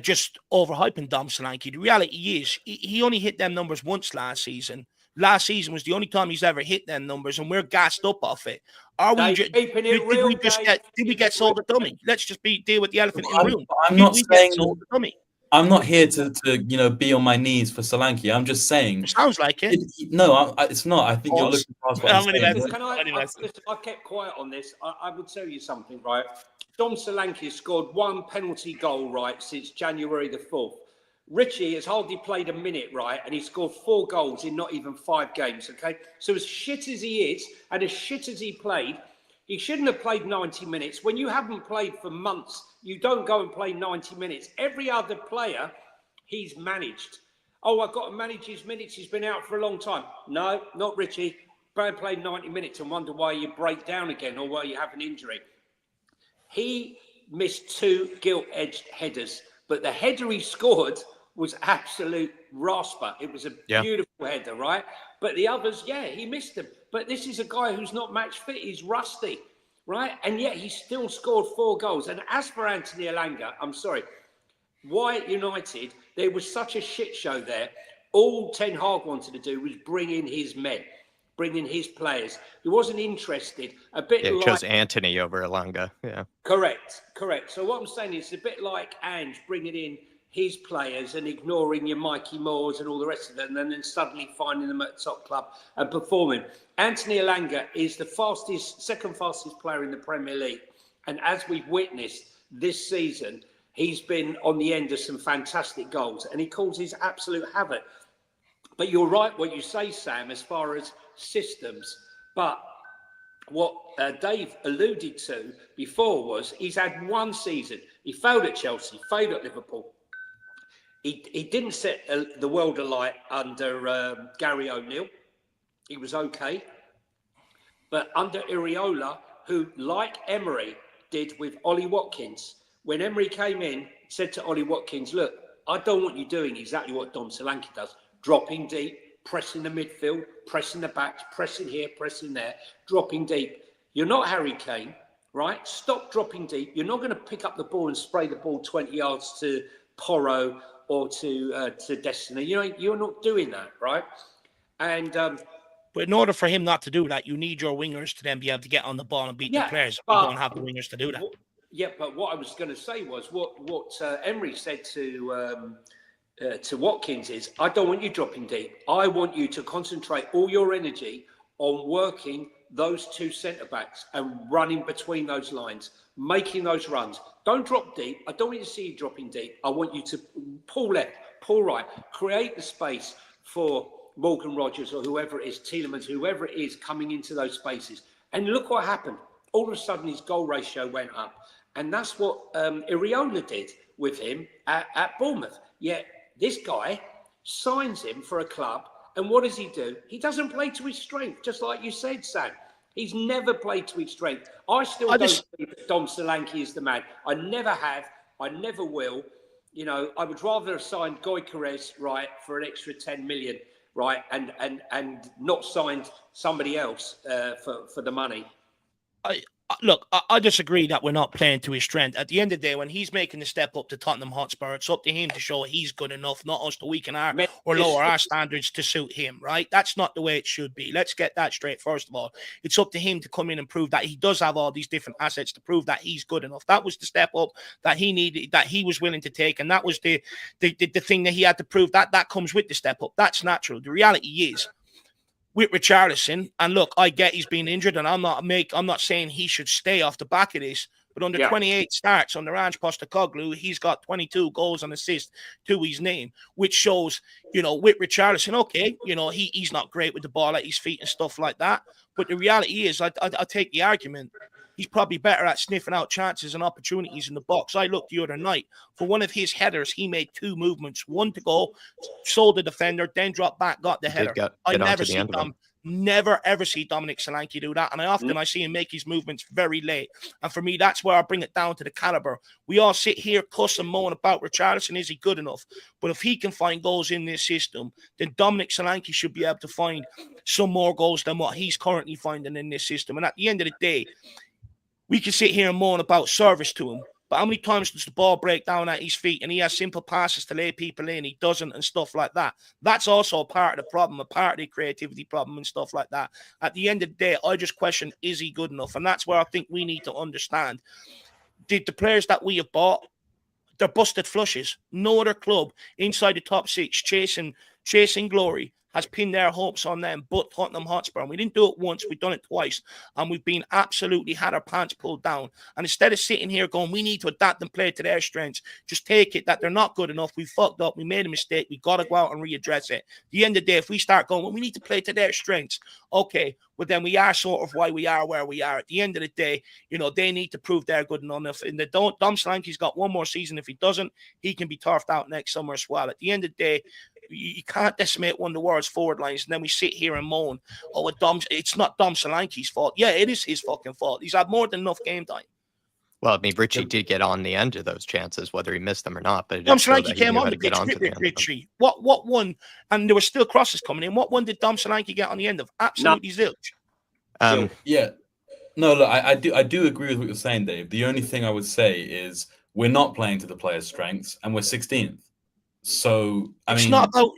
Speaker 4: just overhyping Dom Solanke? The reality is he only hit them numbers once last season. Last season was the only time he's ever hit them numbers, and we're gassed up off it. Are we? Did we get sold a dummy? Let's just deal with the elephant in the room.
Speaker 1: I'm not saying dummy. I'm not here to you know, be on my knees for Solanke. I'm just saying.
Speaker 4: It sounds like it.
Speaker 1: No, it's not. I think you're looking past what I'm saying.
Speaker 3: I kept quiet on this. I would tell you something, right? Dom Solanke has scored one penalty goal, right, since January the 4th. Richie has hardly played a minute, right, and he scored 4 goals in not even 5 games, okay? So as shit as he is, and as shit as he played, he shouldn't have played 90 minutes. When you haven't played for months, you don't go and play 90 minutes. Every other player, he's managed. Oh, I've got to manage his minutes. He's been out for a long time. No, not Richie. Played 90 minutes and wonder why you break down again or why you have an injury. He missed 2 gilt-edged headers, but the header he scored was absolute rasper. It was a beautiful header, right? But the others, he missed them. But this is a guy who's not match fit. He's rusty, right? And yet he still scored 4 goals. And as for Anthony Elanga, I'm sorry, why at United, there was such a shit show there. All Ten Hag wanted to do was bring in his men, bring in his players. He wasn't interested.
Speaker 2: He chose Anthony over Elanga. Yeah.
Speaker 3: Correct. So what I'm saying is, it's a bit like Ange bringing in his players and ignoring your Mikey Moores and all the rest of them, and then suddenly finding them at the top club and performing. Anthony Elanga is the second fastest player in the Premier League. And as we've witnessed this season, he's been on the end of some fantastic goals and he causes absolute havoc. But you're right what you say, Sam, as far as systems. But what Dave alluded to before was he's had one season. He failed at Chelsea, failed at Liverpool. He didn't set the world alight under Gary O'Neill. He was okay. But under Iriola, who, like Emery did with Ollie Watkins, when Emery came in, said to Ollie Watkins, look, I don't want you doing exactly what Dom Solanke does. Dropping deep, pressing the midfield, pressing the backs, pressing here, pressing there, dropping deep. You're not Harry Kane, right? Stop dropping deep. You're not going to pick up the ball and spray the ball 20 yards to Porro or to Destiny. You're not doing that, right? And
Speaker 4: but in order for him not to do that, you need your wingers to then be able to get on the ball and beat the players. You don't have the wingers to do that.
Speaker 3: But what I was going to say was what Emery said to Watkins is, I don't want you dropping deep. I want you to concentrate all your energy on working those two centre-backs and running between those lines, making those runs. Don't drop deep. I don't want you to see you dropping deep. I want you to pull left, pull right, create the space for Morgan Rogers or whoever it is, Tielemans, whoever it is coming into those spaces. And look what happened. All of a sudden, his goal ratio went up. And that's what Iriola did with him at Bournemouth. Yet this guy signs him for a club. And what does he do? He doesn't play to his strength, just like you said, Sam. He's never played to his strength. I don't think that Dom Solanke is the man. I never have. I never will. You know, I would rather have signed Goalkeeper, right, for an extra 10 million, right, and not signed somebody else for the money.
Speaker 4: Look, I disagree that we're not playing to his strength. At the end of the day, when he's making the step up to Tottenham Hotspur, it's up to him to show he's good enough, not us to weaken our or lower our standards to suit him, right? That's not the way it should be. Let's get that straight, first of all. It's up to him to come in and prove that he does have all these different assets to prove that he's good enough. That was the step up that he needed, that he was willing to take, and that was the thing that he had to prove. That comes with the step up. That's natural. The reality is, with Richarlison, and look, I get he's been injured, and I'm not saying he should stay off the back of this, but under 28 starts under Ange Postecoglou, he's got 22 goals and assists to his name, which shows, you know, with Richarlison, okay, you know, he's not great with the ball at his feet and stuff like that, but the reality is, I take the argument, he's probably better at sniffing out chances and opportunities in the box. I looked the other night. For one of his headers, he made two movements. One to go, sold the defender, then dropped back, got the header. I never ever see Dominic Solanke do that. And I see him make his movements very late. And for me, that's where I bring it down to the caliber. We all sit here, cuss and moan about Richarlison. Is he good enough? But if he can find goals in this system, then Dominic Solanke should be able to find some more goals than what he's currently finding in this system. And at the end of the day, we can sit here and moan about service to him, but how many times does the ball break down at his feet and he has simple passes to lay people in, he doesn't, and stuff like that? That's also a part of the problem, a part of the creativity problem and stuff like that. At the end of the day, I just question, is he good enough? And that's where I think we need to understand. Did the players that we have bought, they're busted flushes. No other club inside the top six chasing glory has pinned their hopes on them but Tottenham Hotspur. And we didn't do it once, we've done it twice. And we've been absolutely had our pants pulled down. And instead of sitting here going, we need to adapt and play to their strengths, just take it that they're not good enough, we fucked up, we made a mistake, we got to go out and readdress it. At the end of the day, if we start going, well, we need to play to their strengths, okay, well then we are sort of why we are where we are. At the end of the day, you know, they need to prove they're good enough. And Dom Solanke's got one more season. If he doesn't, he can be turfed out next summer as well. At the end of the day, you can't decimate one of the world's forward lines, and then we sit here and moan, oh, it's not Dom Solanke's fault. Yeah, it is his fucking fault. He's had more than enough game time.
Speaker 2: Well, I mean, Richie did get on the end of those chances, whether he missed them or not. But
Speaker 4: Dom Solanke came on the pitch with Richie. What one? And there were still crosses coming in. What one did Dom Solanke get on the end of? Absolutely zilch.
Speaker 1: Yeah. No, look, I do agree with what you're saying, Dave. The only thing I would say is we're not playing to the players' strengths, and we're 16th. So
Speaker 4: it's not about,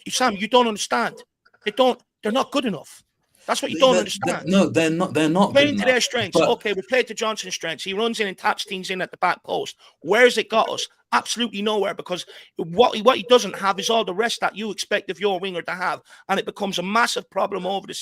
Speaker 4: Sam, you don't understand. They're not good enough. That's what you don't understand.
Speaker 1: No, they're not
Speaker 4: playing to their strengths. But okay, we played to Johnson's strengths. He runs in and taps things in at the back post. Where's it got us? Absolutely nowhere, because what he doesn't have is all the rest that you expect of your winger to have, and it becomes a massive problem over the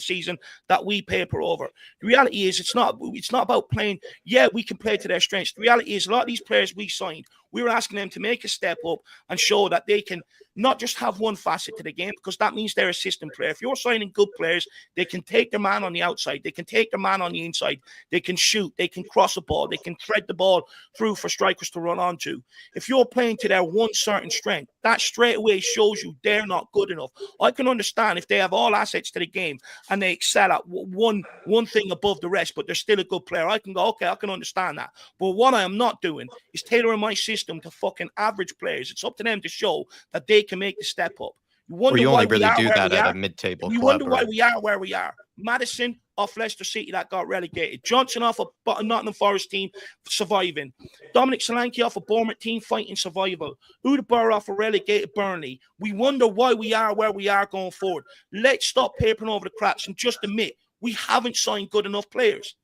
Speaker 4: season that we paper over. The reality is, it's not about playing. Yeah, we can play to their strengths. The reality is, a lot of these players we signed, we were asking them to make a step up and show that they can not just have one facet to the game, because that means they're a system player. If you're signing good players, they can take their man on the outside, they can take their man on the inside, they can shoot, they can cross a ball, they can thread the ball through for strikers to run onto. If you're playing to their one certain strength, that straight away shows you they're not good enough. I can understand if they have all assets to the game and they excel at one thing above the rest, but they're still a good player. I can go, okay, I can understand that. But what I am not doing is tailoring my system to fucking average players. It's up to them to show that they can make the step up.
Speaker 2: You only really do that at a mid-table club.
Speaker 4: You wonder why we are where we are. Maddison off Leicester City that got relegated. Johnson off a Nottingham Forest team surviving. Dominic Solanke off a Bournemouth team fighting survival. Udabur off a relegated Burnley. We wonder why we are where we are going forward. Let's stop papering over the cracks and just admit we haven't signed good enough players.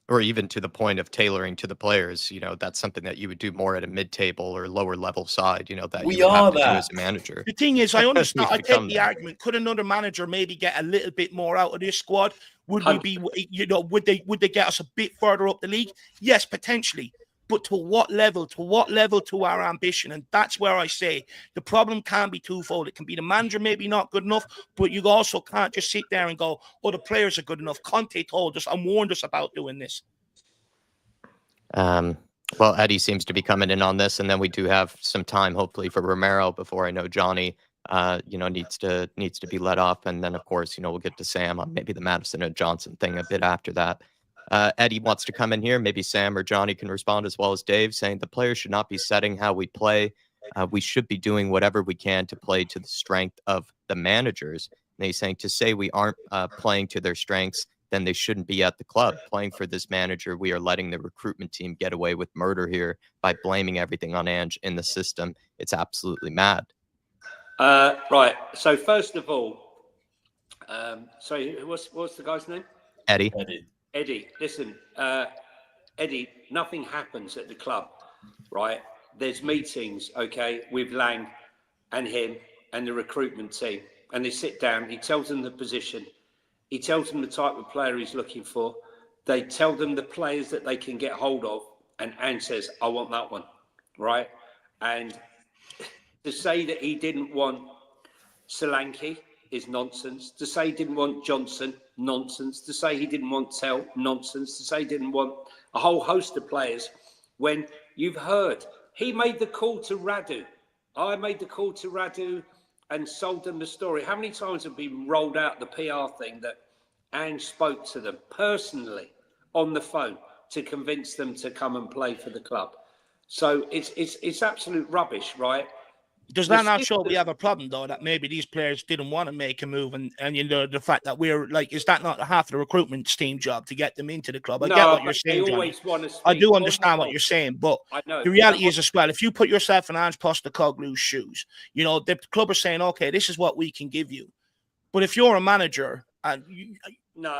Speaker 2: or even to the point of tailoring to the players. That's something that you would do more at a mid-table or lower level side, that
Speaker 1: we
Speaker 2: you would have to
Speaker 1: that.
Speaker 2: do as a manager.
Speaker 4: The thing is, I understand. I take the argument. Could another manager maybe get a little bit more out of this squad? Would we be, would they get us a bit further up the league? Yes, potentially. But to what level? To our ambition? And that's where I say the problem can be twofold. It can be the manager maybe not good enough, but you also can't just sit there and go, oh, the players are good enough. Conte told us and warned us about doing this.
Speaker 2: Well, Eddie seems to be coming in on this, and then we do have some time, hopefully, for Romero before I know Johnny, needs to be let off. And then, of course, we'll get to Sam on maybe the Maddison and Johnson thing a bit after that. Eddie wants to come in here. Maybe Sam or Johnny can respond, as well as Dave, saying the players should not be setting how we play. We should be doing whatever we can to play to the strength of the managers. And he's saying to say we aren't playing to their strengths, then they shouldn't be at the club playing for this manager. We are letting the recruitment team get away with murder here by blaming everything on Ange in the system. It's absolutely mad.
Speaker 3: Right. So first of all, sorry, what's the guy's name? Eddie, listen, Eddie, nothing happens at the club, right? There's meetings, okay, with Lang and him and the recruitment team. And they sit down, he tells them the position. He tells them the type of player he's looking for. They tell them the players that they can get hold of. And Ange says, I want that one, right? And to say that he didn't want Solanke is nonsense. To say he didn't want Johnson, nonsense. To say he didn't want Tell, nonsense. To say he didn't want a whole host of players, when you've heard he made the call to Radu. I made the call to Radu and sold them the story. How many times have been rolled out the PR thing that Ange spoke to them personally on the phone to convince them to come and play for the club? So it's absolute rubbish, right?
Speaker 4: Does that not show we have a problem, though, that maybe these players didn't want to make a move, and the fact that we're like, is that not half the recruitment team job to get them into the club? I get what you're saying, Johnny. I do understand what you're saying, but the reality is as well, if you put yourself in Ange Postecoglou's shoes, the club are saying, okay, this is what we can give you. But if you're a manager and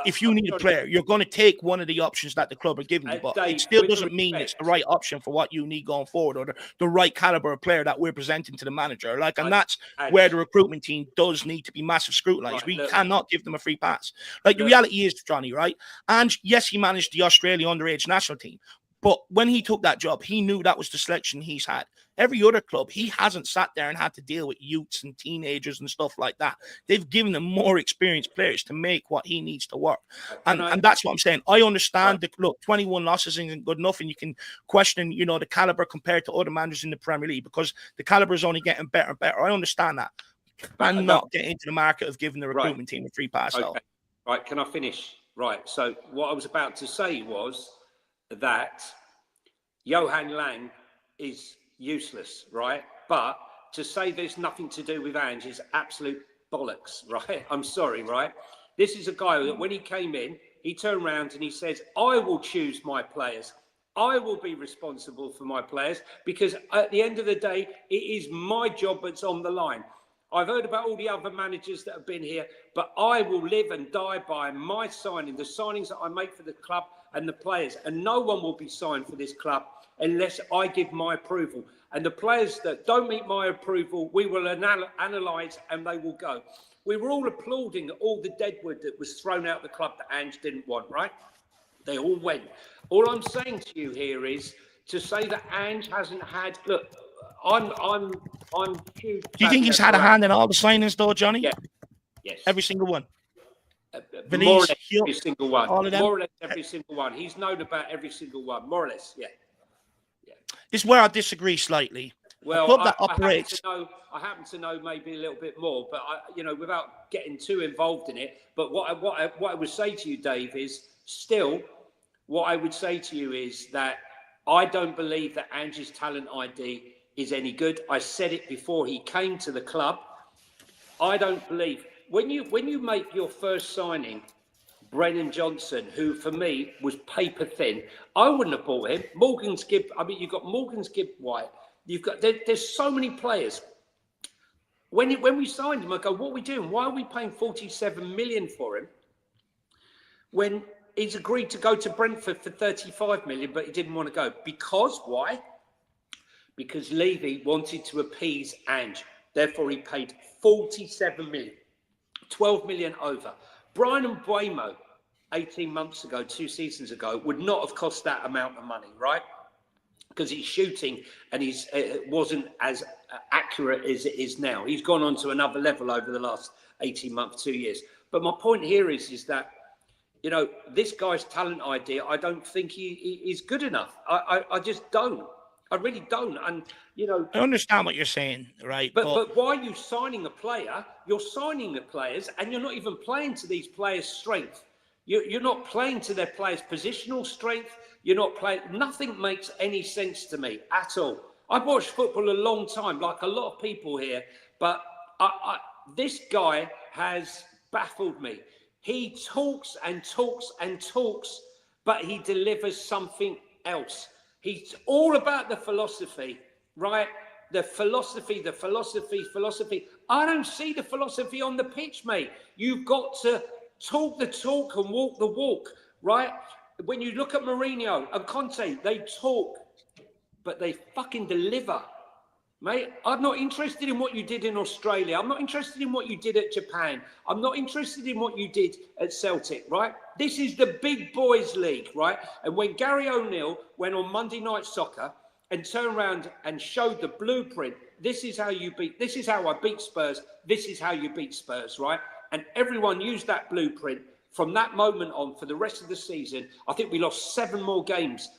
Speaker 4: if you need a player, you're going to take one of the options that the club are giving you, but Dave, it still doesn't mean it's the right option for what you need going forward, or the right caliber of player that we're presenting to the manager. And that's where the recruitment team does need to be massive scrutinized. We cannot give them a free pass. The reality is, Johnny, right? And yes, he managed the Australia underage national team, but when he took that job, he knew that was the selection he's had. Every other club, he hasn't sat there and had to deal with youths and teenagers and stuff like that. They've given him more experienced players to make what he needs to work. And that's what I'm saying. I understand that, look, 21 losses isn't good enough, and you can question, the caliber compared to other managers in the Premier League, because the caliber is only getting better and better. I understand that. And not get into the market of giving the recruitment team a free pass.
Speaker 3: Okay. Right, can I finish? Right, so what I was about to say was that Johan Lang is useless, right? But to say there's nothing to do with Ange is absolute bollocks, right? I'm sorry, right? This is a guy that when he came in, he turned around and he says, I will choose my players. I will be responsible for my players, because at the end of the day, it is my job that's on the line. I've heard about all the other managers that have been here, but I will live and die by my signing, the signings that I make for the club and the players. And no one will be signed for this club unless I give my approval. And the players that don't meet my approval, we will analyse and they will go. We were all applauding all the deadwood that was thrown out the club that Ange didn't want, right? They all went. All I'm saying to you here is to say that Ange hasn't had... Look, I'm huge.
Speaker 4: Do you think he's had a hand in all the signings, though, Johnny?
Speaker 3: Yeah. Yes.
Speaker 4: Every single one.
Speaker 3: More or less every single one. More or less every single one. He's known about every single one. More or less, yeah.
Speaker 4: This is where I disagree slightly.
Speaker 3: Well, I happen to know maybe a little bit more, but without getting too involved in it. But what I would say to you, Dave, is still what I would say to you is that I don't believe that Ange's talent ID is any good. I said it before he came to the club. I don't believe when you make your first signing, Brennan Johnson, who for me was paper thin, I wouldn't have bought him. You've got Morgan's Gibb White. You've got there's so many players. When we signed him, I go, what are we doing? Why are we paying 47 million for him? When he's agreed to go to Brentford for 35 million, but he didn't want to go. Because why? Because Levy wanted to appease Ange. Therefore, he paid 47 million, 12 million over. Brian Mbeumo, 18 months ago, 2 seasons ago, would not have cost that amount of money, right? Because he's shooting and it wasn't as accurate as it is now. He's gone on to another level over the last 18 months, 2 years. But my point here is that, you know, this guy's talent idea, I don't think he is good enough. I just don't. I really don't. And, you know,
Speaker 4: I understand what you're saying, right?
Speaker 3: But why are you signing a player? You're signing the players and you're not even playing to these players' strength. You're not playing to their players' positional strength. You're not playing. Nothing makes any sense to me at all. I've watched football a long time, like a lot of people here, but this guy has baffled me. He talks and talks and talks, but he delivers something else. He's all about the philosophy, right? The philosophy. I don't see the philosophy on the pitch, mate. You've got to talk the talk and walk the walk, right? When you look at Mourinho and Conte, they talk, but they fucking deliver. Mate, I'm not interested in what you did in Australia. I'm not interested in what you did at Japan. I'm not interested in what you did at Celtic, right? This is the big boys league, right? And when Gary O'Neill went on Monday Night Soccer and turned around and showed the blueprint, this is how I beat Spurs. This is how you beat Spurs, right? And everyone used that blueprint from that moment on for the rest of the season. I think we lost 7 more games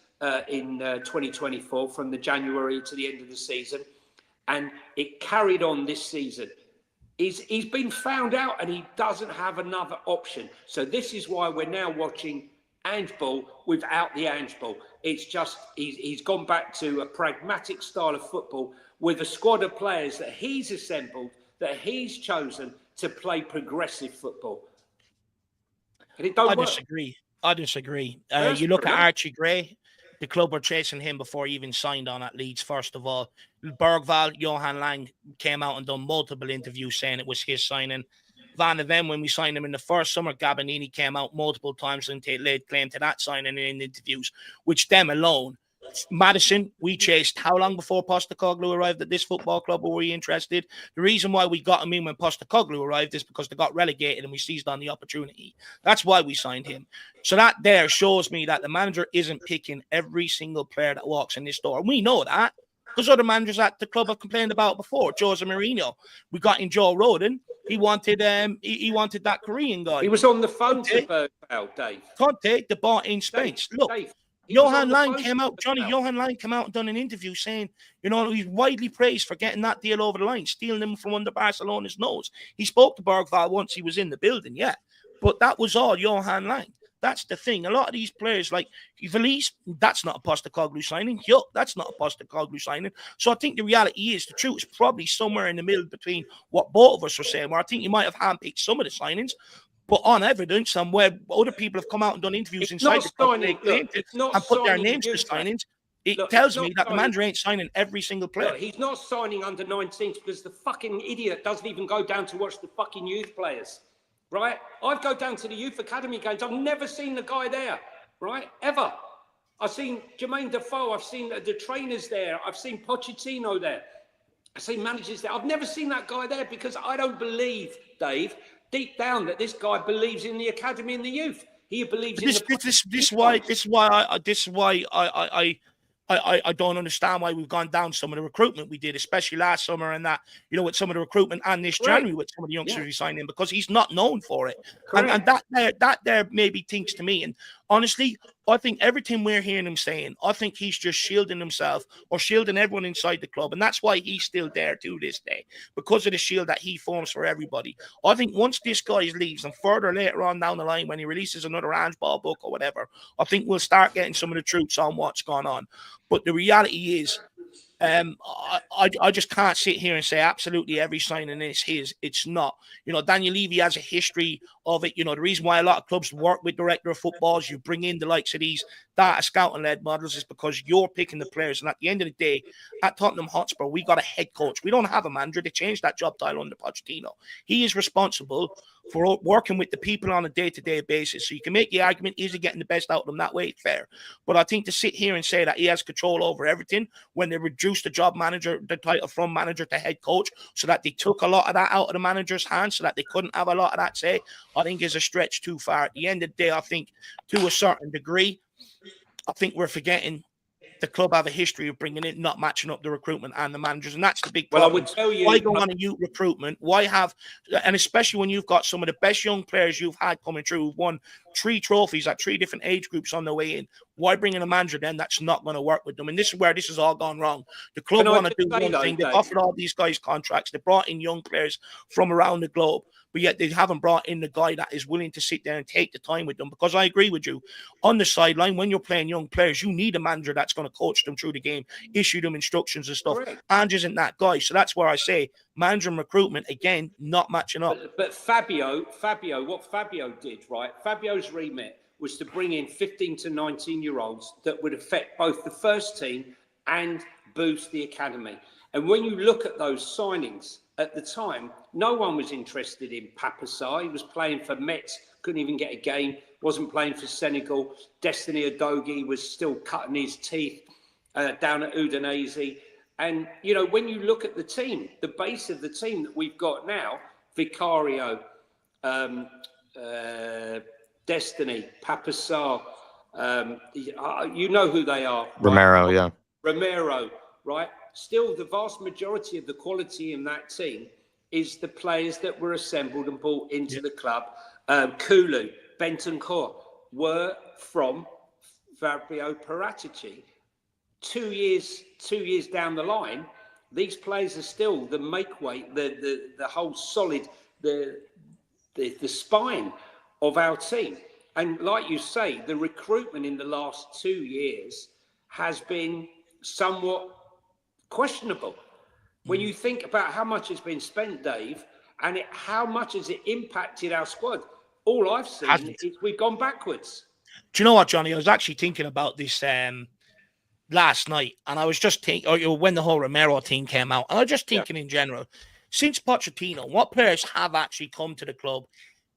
Speaker 3: in 2024 from the January to the end of the season. And it carried on this season. He's been found out and he doesn't have another option. So this is why we're now watching Ange Ball without the Ange Ball. It's just, he's gone back to a pragmatic style of football with a squad of players that he's assembled, that he's chosen to play progressive football. And it don't work.
Speaker 4: I disagree. You look at Archie Gray. The club were chasing him before he even signed on at Leeds, first of all. Bergvall, Johan Lang came out and done multiple interviews saying it was his signing. Van de Ven, when we signed him in the first summer, Gabonini came out multiple times and laid claim to that signing in interviews, which them alone. Maddison, we chased how long before Postecoglou arrived at this football club? Were we interested? The reason why we got him in when Postecoglou arrived is because they got relegated and we seized on the opportunity. That's why we signed him. So that there shows me that the manager isn't picking every single player that walks in this door. And we know that because other managers at the club have complained about before. Jose Mourinho, we got in Joe Rodon. He wanted that Korean guy.
Speaker 3: He was on the phone to Bergvall, Dave.
Speaker 4: Conte, the bought in space. Look.
Speaker 3: Dave.
Speaker 4: Johan Lang came out and done an interview saying, you know, he's widely praised for getting that deal over the line, stealing him from under Barcelona's nose. He spoke to Bergvall once he was in the building, yeah. But that was all Johan Lang. That's the thing. A lot of these players, like Valise, that's not a Postecoglou signing. Yuck, that's not a Postecoglou signing. So I think the reality is, the truth is probably somewhere in the middle between what both of us were saying, where I think you might have handpicked some of the signings, but on evidence and where other people have come out and done interviews inside the club and put their names to signings, it tells me that the manager ain't signing every single player.
Speaker 3: Look, he's not signing under 19s because the fucking idiot doesn't even go down to watch the fucking youth players, right? I'd go down to the youth academy games. I've never seen the guy there, right? Ever. I've seen Jermaine Defoe. I've seen the trainers there. I've seen Pochettino there. I've seen managers there. I've never seen that guy there because I don't believe, Dave, deep down that this guy believes in the academy and the youth. He believes in
Speaker 4: this is why I don't understand why we've gone down some of the recruitment we did, especially last summer and that, you know, with some of the recruitment and this January with some of the youngsters we signed in, because he's not known for it. And that there maybe thinks to me. And honestly, I think everything we're hearing him saying, I think he's just shielding himself or shielding everyone inside the club. And that's why he's still there to this day, because of the shield that he forms for everybody. I think once this guy leaves and further later on down the line, when he releases another Ange Ball book or whatever, I think we'll start getting some of the truths on what's gone on. But the reality is, I just can't sit here and say absolutely every signing is his. It's not. Daniel Levy has a history of it. The reason why a lot of clubs work with director of footballs, you bring in the likes of these data scouting led models, is because you're picking the players. And at the end of the day, at Tottenham Hotspur, we got a head coach. We don't have a manager. They changed that job title under Pochettino. He is responsible for working with the people on a day-to-day basis. So you can make the argument, is he getting the best out of them that way? Fair. But I think to sit here and say that he has control over everything when they reduced the job manager, the title from manager to head coach, so that they took a lot of that out of the manager's hands so that they couldn't have a lot of that say, I think is a stretch too far. At the end of the day, I think to a certain degree, I think we're forgetting the club have a history of bringing in, not matching up the recruitment and the managers. And that's the big problem.
Speaker 3: Well, I would tell you,
Speaker 4: why go on a youth recruitment? Why have, and especially when you've got some of the best young players you've had coming through, who've won 3 trophies at 3 different age groups on their way in. Why bring in a manager then that's not going to work with them? And this is where this has all gone wrong. The club want to do one thing. They've offered all these guys contracts. They brought in young players from around the globe, but yet they haven't brought in the guy that is willing to sit there and take the time with them. Because I agree with you, on the sideline, when you're playing young players, you need a manager that's going to coach them through the game, issue them instructions and stuff. Correct. Ange isn't that guy. So that's where I say manager and recruitment, again, not matching up.
Speaker 3: But Fabio, what Fabio did, right? Fabio's remit was to bring in 15 to 19-year-olds that would affect both the first team and boost the academy. And when you look at those signings at the time, no one was interested in Papasar. He was playing for Metz, couldn't even get a game, wasn't playing for Senegal. Destiny Udogie was still cutting his teeth down at Udinese. And, when you look at the team, the base of the team that we've got now, Vicario, Destiny, Papasar, you know who they are. Right?
Speaker 2: Romero, yeah.
Speaker 3: Romero, right? Still, the vast majority of the quality in that team is the players that were assembled and brought into the club. Kulu, Bentancur were from Fabio Paratici. 2 years down the line, these players are still the make weight, the whole solid, the spine of our team. And like you say, the recruitment in the last 2 years has been somewhat questionable. When you think about how much has been spent, Dave, and how much has it impacted our squad, all I've seen is we've gone backwards.
Speaker 4: Do you know what, Johnny? I was actually thinking about this last night, and I was just thinking, when the whole Romero thing came out, and I was just thinking in general, since Pochettino, what players have actually come to the club,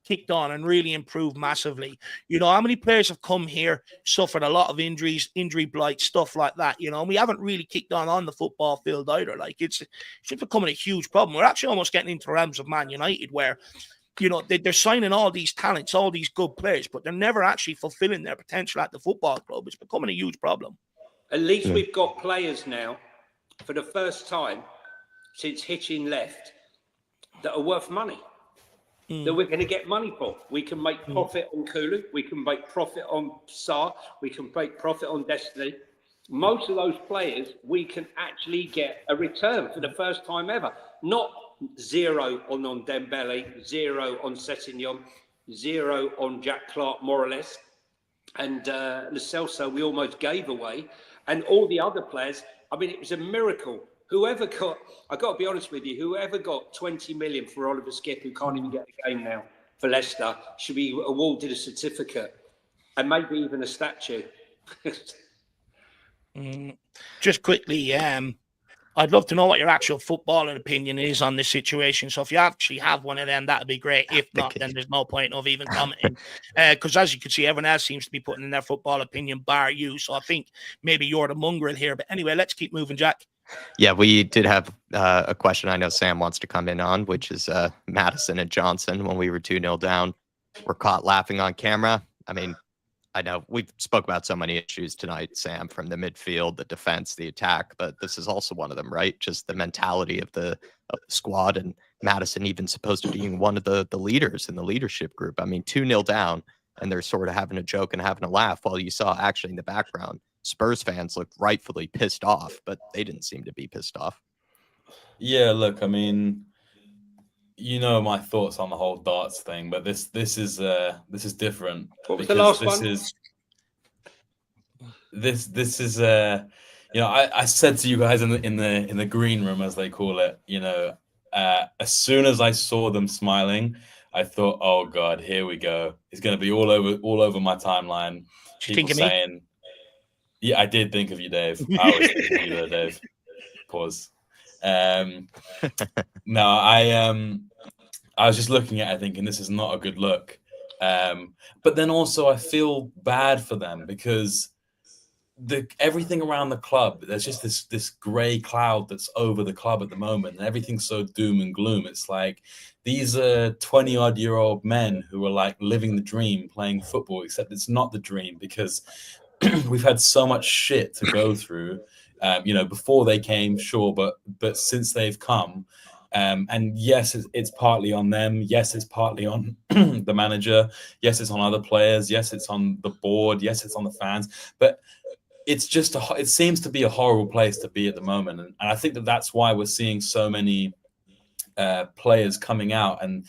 Speaker 4: kicked on and really improved massively? How many players have come here, suffered a lot of injuries, injury blight, stuff like that, and we haven't really kicked on the football field either. Like it's becoming a huge problem. We're actually almost getting into the realms of Man United where, they're signing all these talents, all these good players, but they're never actually fulfilling their potential at the football club. It's becoming a huge problem.
Speaker 3: At least we've got players now, for the first time since Hitchin left, that are worth money. That we're going to get money for. We can make profit on Kulu. We can make profit on Sarr. We can make profit on Destiny. Most of those players, we can actually get a return for the first time ever. Not 0 on Dembele, 0 on Sessegnon, 0 on Jack Clark, more or less. And Lo Celso, we almost gave away. And all the other players, it was a miracle. Whoever got, I got to be honest with you, whoever got 20 million for Oliver Skipp, who can't even get a game now for Leicester, should be awarded a certificate and maybe even a statue.
Speaker 4: Just quickly, I'd love to know what your actual footballing opinion is on this situation. So if you actually have one of them, that'd be great. If not, then there's no point of even commenting. Because as you can see, everyone else seems to be putting in their football opinion, bar you. So I think maybe you're the mongrel here. But anyway, let's keep moving, Jack.
Speaker 2: Yeah, we did have a question I know Sam wants to come in on, which is Maddison and Johnson. When we were 2-0 down, were caught laughing on camera. I know we've spoke about so many issues tonight, Sam, from the midfield, the defense, the attack, but this is also one of them, right? Just the mentality of the squad, and Maddison even supposed to be one of the leaders in the leadership group. 2-0 down, and they're sort of having a joke and having a laugh, while you saw actually in the background, Spurs fans looked rightfully pissed off, but they didn't seem to be pissed off.
Speaker 1: Yeah, look, my thoughts on the whole darts thing, but this is different.
Speaker 3: What was the last one?
Speaker 1: This is I said to you guys in the green room, as they call it, as soon as I saw them smiling, I thought, oh God, here we go. It's going to be all over my timeline. People saying, yeah, I did think of you, Dave. I always think of you there, Dave. Pause. No, I was just looking at it thinking this is not a good look. But then also I feel bad for them because everything around the club, there's just this gray cloud that's over the club at the moment, and everything's so doom and gloom. It's like these are 20-odd-year-old men who are like living the dream, playing football, except it's not the dream because we've had so much shit to go through. Before they came, sure, but since they've come, and yes, it's partly on them. Yes, it's partly on the manager. Yes, it's on other players. Yes, it's on the board. Yes, it's on the fans. But it's just it seems to be a horrible place to be at the moment, and I think that's why we're seeing so many players coming out. And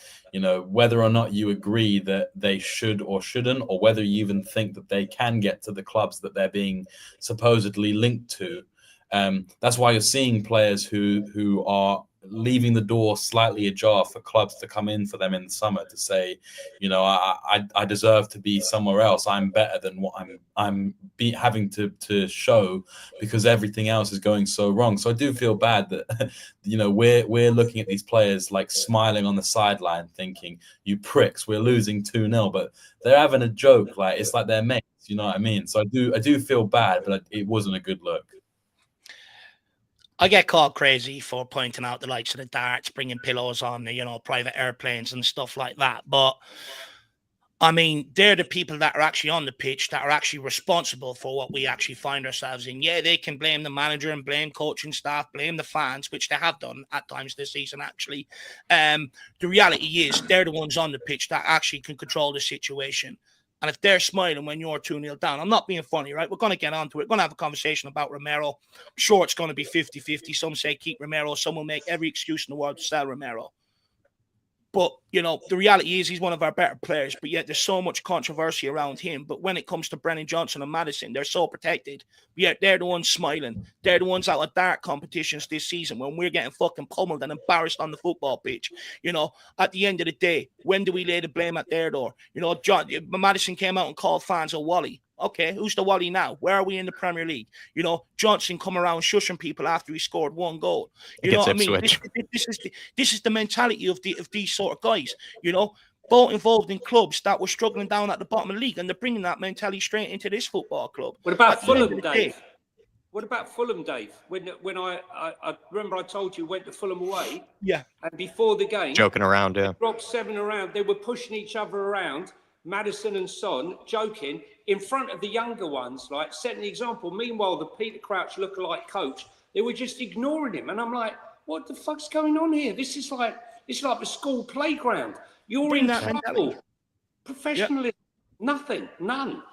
Speaker 1: whether or not you agree that they should or shouldn't, or whether you even think that they can get to the clubs that they're being supposedly linked to, that's why you're seeing players who are leaving the door slightly ajar for clubs to come in for them in the summer to say, I deserve to be somewhere else. I'm better than what I'm having to show because everything else is going so wrong. So I do feel bad that we're looking at these players like smiling on the sideline, thinking, "You pricks, we're losing 2-0," but they're having a joke. Like it's like they're mates. You know what I mean? So I do feel bad, but it wasn't a good look.
Speaker 4: I get called crazy for pointing out the likes of the darts, bringing pillows on the, private airplanes and stuff like that. But, I mean, they're the people that are actually on the pitch that are actually responsible for what we actually find ourselves in. Yeah, they can blame the manager and blame coaching staff, blame the fans, which they have done at times this season, actually. The reality is they're the ones on the pitch that actually can control the situation. And if they're smiling when you're 2-0 down, I'm not being funny, right? We're going to get onto it. We're going to have a conversation about Romero. I'm sure it's going to be 50-50. Some say keep Romero. Some will make every excuse in the world to sell Romero. But, the reality is he's one of our better players, but yet there's so much controversy around him. But when it comes to Brennan Johnson and Maddison, they're so protected. But yet they're the ones smiling. They're the ones out of dart competitions this season when we're getting fucking pummeled and embarrassed on the football pitch. At the end of the day, when do we lay the blame at their door? Maddison came out and called fans a wally. Okay, who's the wally now? Where are we in the Premier League? Johnson come around shushing people after he scored one goal. You know what I mean? This is the mentality of these sort of guys. Both involved in clubs that were struggling down at the bottom of the league, and they're bringing that mentality straight into this football club.
Speaker 3: What about Fulham, Dave? What about Fulham, Dave? When I remember I told you went to Fulham away.
Speaker 4: Yeah.
Speaker 3: And before the game,
Speaker 2: joking around, yeah.
Speaker 3: Dropped 7 around. They were pushing each other around. Maddison and Son joking in front of the younger ones, like setting the example. Meanwhile, the Peter Crouch lookalike coach, they were just ignoring him. And I'm like, what the fuck's going on here? This is like the school playground. You're in trouble. Professionalism, nothing, none.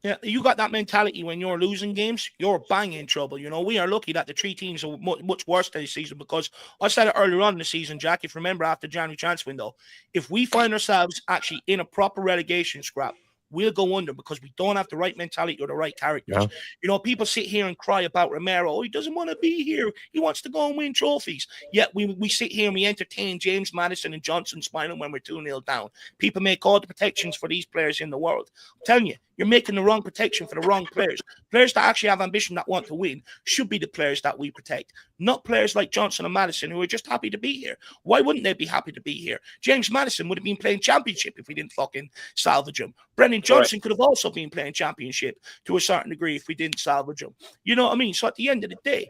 Speaker 4: Yeah, you got that mentality when you're losing games, you're bang in trouble. We are lucky that the 3 teams are much worse this season because I said it earlier on in the season, Jack, if you remember after January transfer window, if we find ourselves actually in a proper relegation scrap, we'll go under because we don't have the right mentality or the right characters. Yeah. People sit here and cry about Romero. Oh, he doesn't want to be here. He wants to go and win trophies. Yet we sit here and we entertain James Maddison and Johnson smiling when we're 2-0 down. People make all the protections for these players in the world. I'm telling you, you're making the wrong protection for the wrong players. Players that actually have ambition, that want to win, should be the players that we protect. Not players like Johnson and Maddison who are just happy to be here. Why wouldn't they be happy to be here? James Maddison would have been playing championship if we didn't fucking salvage him. Brennan Johnson could have also been playing championship to a certain degree if we didn't salvage him. You know what I mean? So at the end of the day,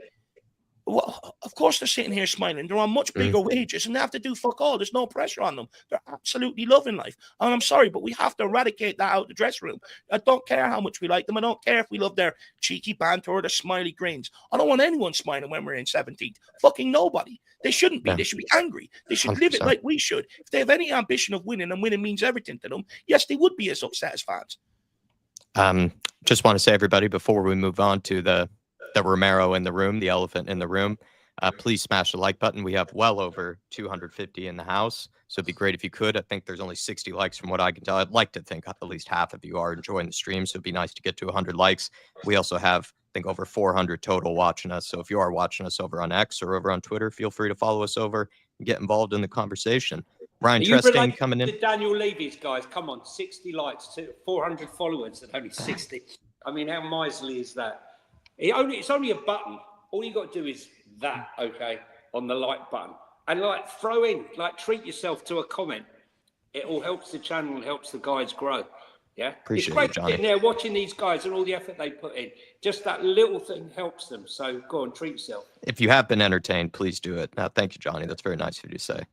Speaker 4: well, of course they're sitting here smiling. They're on much bigger wages and they have to do fuck all. There's no pressure on them. They're absolutely loving life. And I'm sorry, but we have to eradicate that out of the dressing room. I don't care how much we like them. I don't care if we love their cheeky banter or their smiley grins. I don't want anyone smiling when we're in 17th. Fucking nobody. They shouldn't be. Yeah. They should be angry. They should 100%. Live it like we should. If they have any ambition of winning and winning means everything to them, yes, they would be as upset as fans.
Speaker 2: Just want to say, everybody, before we move on to the Romero in the room, the elephant in the room, please smash the like button. We have well over 250 in the house, so it'd be great if you could. I think there's only 60 likes from what I can tell. I'd like to think at least half of you are enjoying the stream, so it'd be nice to get to 100 likes. We also have think over 400 total watching us. So if you are watching us over on X or over on Twitter, feel free to follow us over and get involved in the conversation. Ryan Tresting coming in.
Speaker 3: Daniel Levy's guys, come on, 60 likes, 400 followers and only 60. I mean, how miserly is that? It's only a button. All you got to do is that, okay, on the like button. And like throw in, like treat yourself to a comment. It all helps the channel and helps the guys grow. Yeah,
Speaker 2: appreciate
Speaker 3: it's great
Speaker 2: you, Johnny.
Speaker 3: sitting there watching these guys and all the effort they put in. Just that little thing helps them. So go on, treat yourself.
Speaker 2: If you have been entertained, please do it. Now, thank you, Johnny. That's very nice of you to say.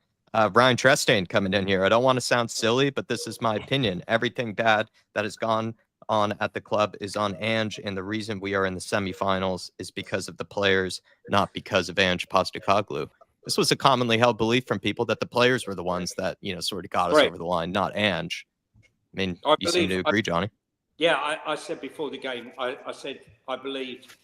Speaker 2: Ryan Trestain coming in here. I don't want to sound silly, but this is my opinion. Everything bad that has gone on at the club is on Ange, and the reason we are in the semifinals is because of the players, not because of Ange Postecoglou. This was a commonly held belief from people that the players were the ones that, sort of got us over the line, not Ange. I mean, you seem to agree, Johnny.
Speaker 3: Yeah, I said before the game, I said I believed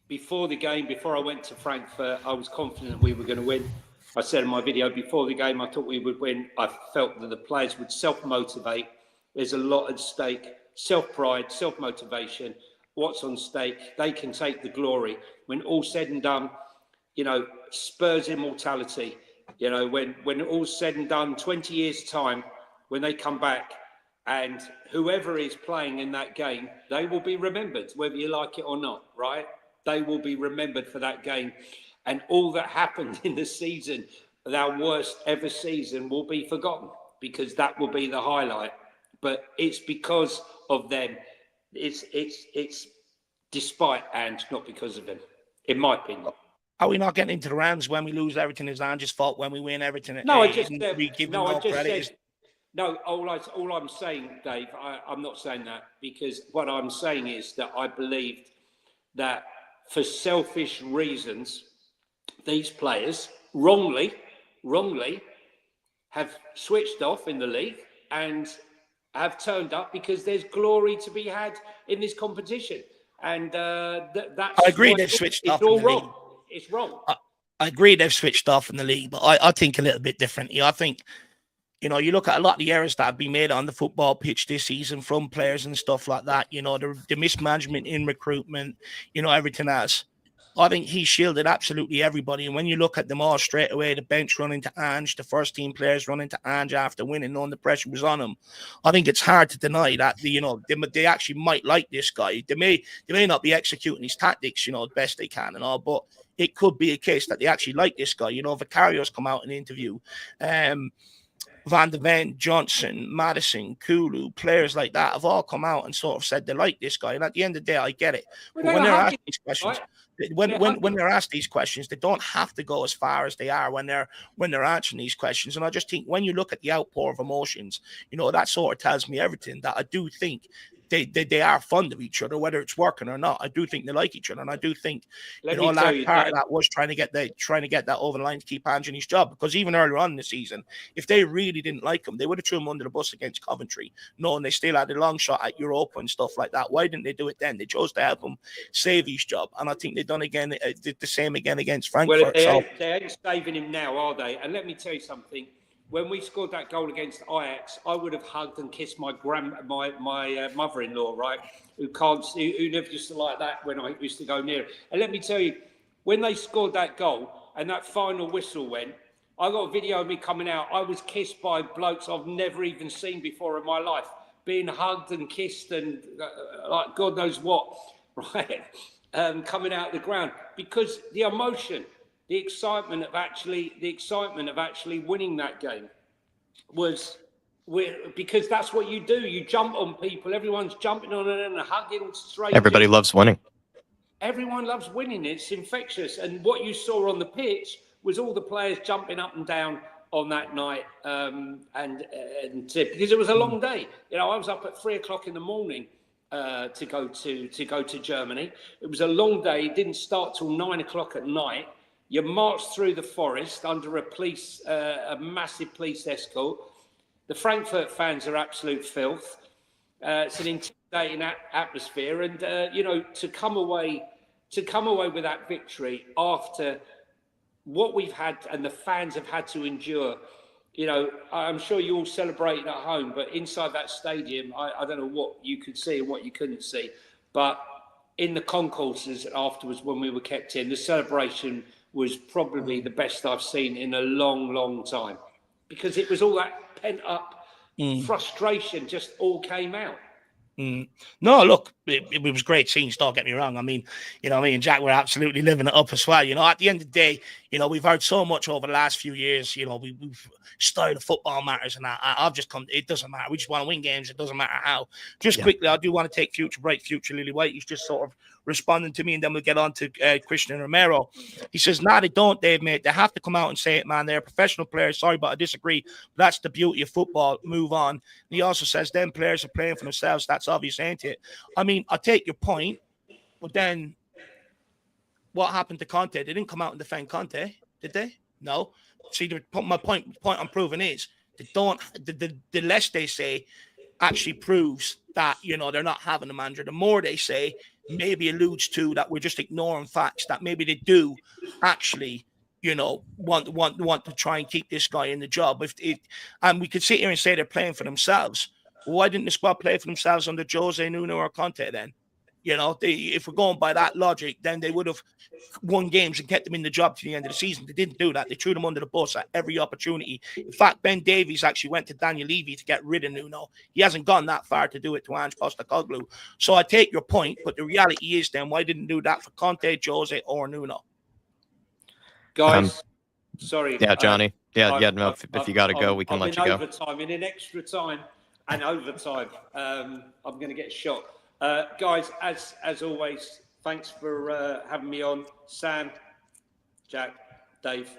Speaker 3: before the game, before I went to Frankfurt, I was confident we were going to win. I said in my video before the game, I thought we would win. I felt that the players would self-motivate. There's a lot at stake. Self-pride, self-motivation. What's on stake? They can take the glory. When all's said and done, Spurs immortality. When all's said and done, 20 years' time, when they come back, and whoever is playing in that game, they will be remembered, whether you like it or not, right? They will be remembered for that game. And all that happened in the season, our worst ever season, will be forgotten because that will be the highlight. But it's because of them. It's despite Ange, not because of him, in my opinion.
Speaker 4: Are we not getting into the rounds when we lose everything is Ange's fault, when we win everything?
Speaker 3: No, all I'm saying, Dave, I'm not saying that, because what I'm saying is that I believed that for selfish reasons, these players wrongly have switched off in the league and have turned up because there's glory to be had in this competition. And that's
Speaker 4: I agree they've switched off.
Speaker 3: It's all wrong. It's wrong.
Speaker 4: I agree they've switched off in the league, but I think a little bit differently. I think, you look at a lot of the errors that have been made on the football pitch this season from players and stuff like that, the mismanagement in recruitment, everything else. I think he shielded absolutely everybody. And when you look at them all straight away, the bench running to Ange, the first team players running to Ange after winning, knowing the pressure was on them. I think it's hard to deny that, they actually might like this guy. They may not be executing his tactics, the best they can and all, but it could be a case that they actually like this guy. Vicario's come out in an interview. Van de Ven, Johnson, Maddison, Kulu, players like that have all come out and sort of said they like this guy. And at the end of the day, I get it. But when they're asked these questions, when they're asked these questions, they don't have to go as far as they are when they're answering these questions. And I just think when you look at the outpour of emotions, that sort of tells me everything, that I do think they are fond of each other, whether it's working or not. I do think they like each other, and I do think part of that was trying to get that over the line to keep Ange in his job. Because even earlier on in the season, if they really didn't like him, they would have threw him under the bus against Coventry, knowing they still had a long shot at Europa and stuff like that. Why didn't they do it then? They chose to help him save his job, and I think they've done did the same again against Frankfurt.
Speaker 3: Well, they ain't saving him now, are they? And let me tell you something. When we scored that goal against Ajax, I would have hugged and kissed my mother-in-law, right? Who never used to like that when I used to go near. And let me tell you, when they scored that goal and that final whistle went, I got a video of me coming out. I was kissed by blokes I've never even seen before in my life, being hugged and kissed and like God knows what, right? Coming out of the ground because the emotion. The excitement of actually winning that game was because that's what you do. You jump on people. Everyone's jumping on it and hugging straight.
Speaker 2: Everybody loves winning.
Speaker 3: Everyone loves winning. It's infectious. And what you saw on the pitch was all the players jumping up and down on that night. And because it was a long day. I was up at 3:00 in the morning to go to Germany. It was a long day. It didn't start till 9:00 at night. You march through the forest under a massive police escort. The Frankfurt fans are absolute filth. It's an intimidating atmosphere, and to come away with that victory after what we've had and the fans have had to endure. I'm sure you all celebrated at home, but inside that stadium, I don't know what you could see and what you couldn't see, but in the concourses afterwards when we were kept in, the celebration was probably the best I've seen in a long, long time, because it was all that pent up frustration just all came out.
Speaker 4: No, look, it was great scenes, don't get me wrong. I mean, me and Jack were absolutely living it up as well. At the end of the day, we've heard so much over the last few years. We've started football matters, and I've just come. It doesn't matter. We just want to win games. It doesn't matter how. Just quickly, I do want to take Future Lily White. He's just sort of responding to me, and then we'll get on to Cristian Romero. He says, "Nah, they don't, Dave, mate. They have to come out and say it, man. They're professional players. Sorry, but I disagree. That's the beauty of football. Move on." And he also says, "Them players are playing for themselves. That's obvious, ain't it?" I mean, I take your point, but then what happened to Conte? They didn't come out and defend Conte, did they? No. See, my point I'm proving is they don't. The less they say actually proves that they're not having a manager. The more they say maybe alludes to that we're just ignoring facts, that maybe they do actually want to try and keep this guy in the job. And we could sit here and say they're playing for themselves. Why didn't the squad play for themselves under Jose, Nuno, or Conte then? If we're going by that logic, then they would have won games and kept them in the job to the end of the season. They didn't do that. They threw them under the bus at every opportunity. In fact, Ben Davies actually went to Daniel Levy to get rid of Nuno. He hasn't gone that far to do it to Ange Postecoglou. So I take your point, but the reality is then why didn't do that for Conte, Jose, or Nuno?
Speaker 3: Guys, sorry.
Speaker 2: Yeah, Johnny. No, if you got to go, we can let you go.
Speaker 3: In extra time and overtime. I'm going to get shot. Guys, as always, thanks for having me on. Sam, Jack, Dave,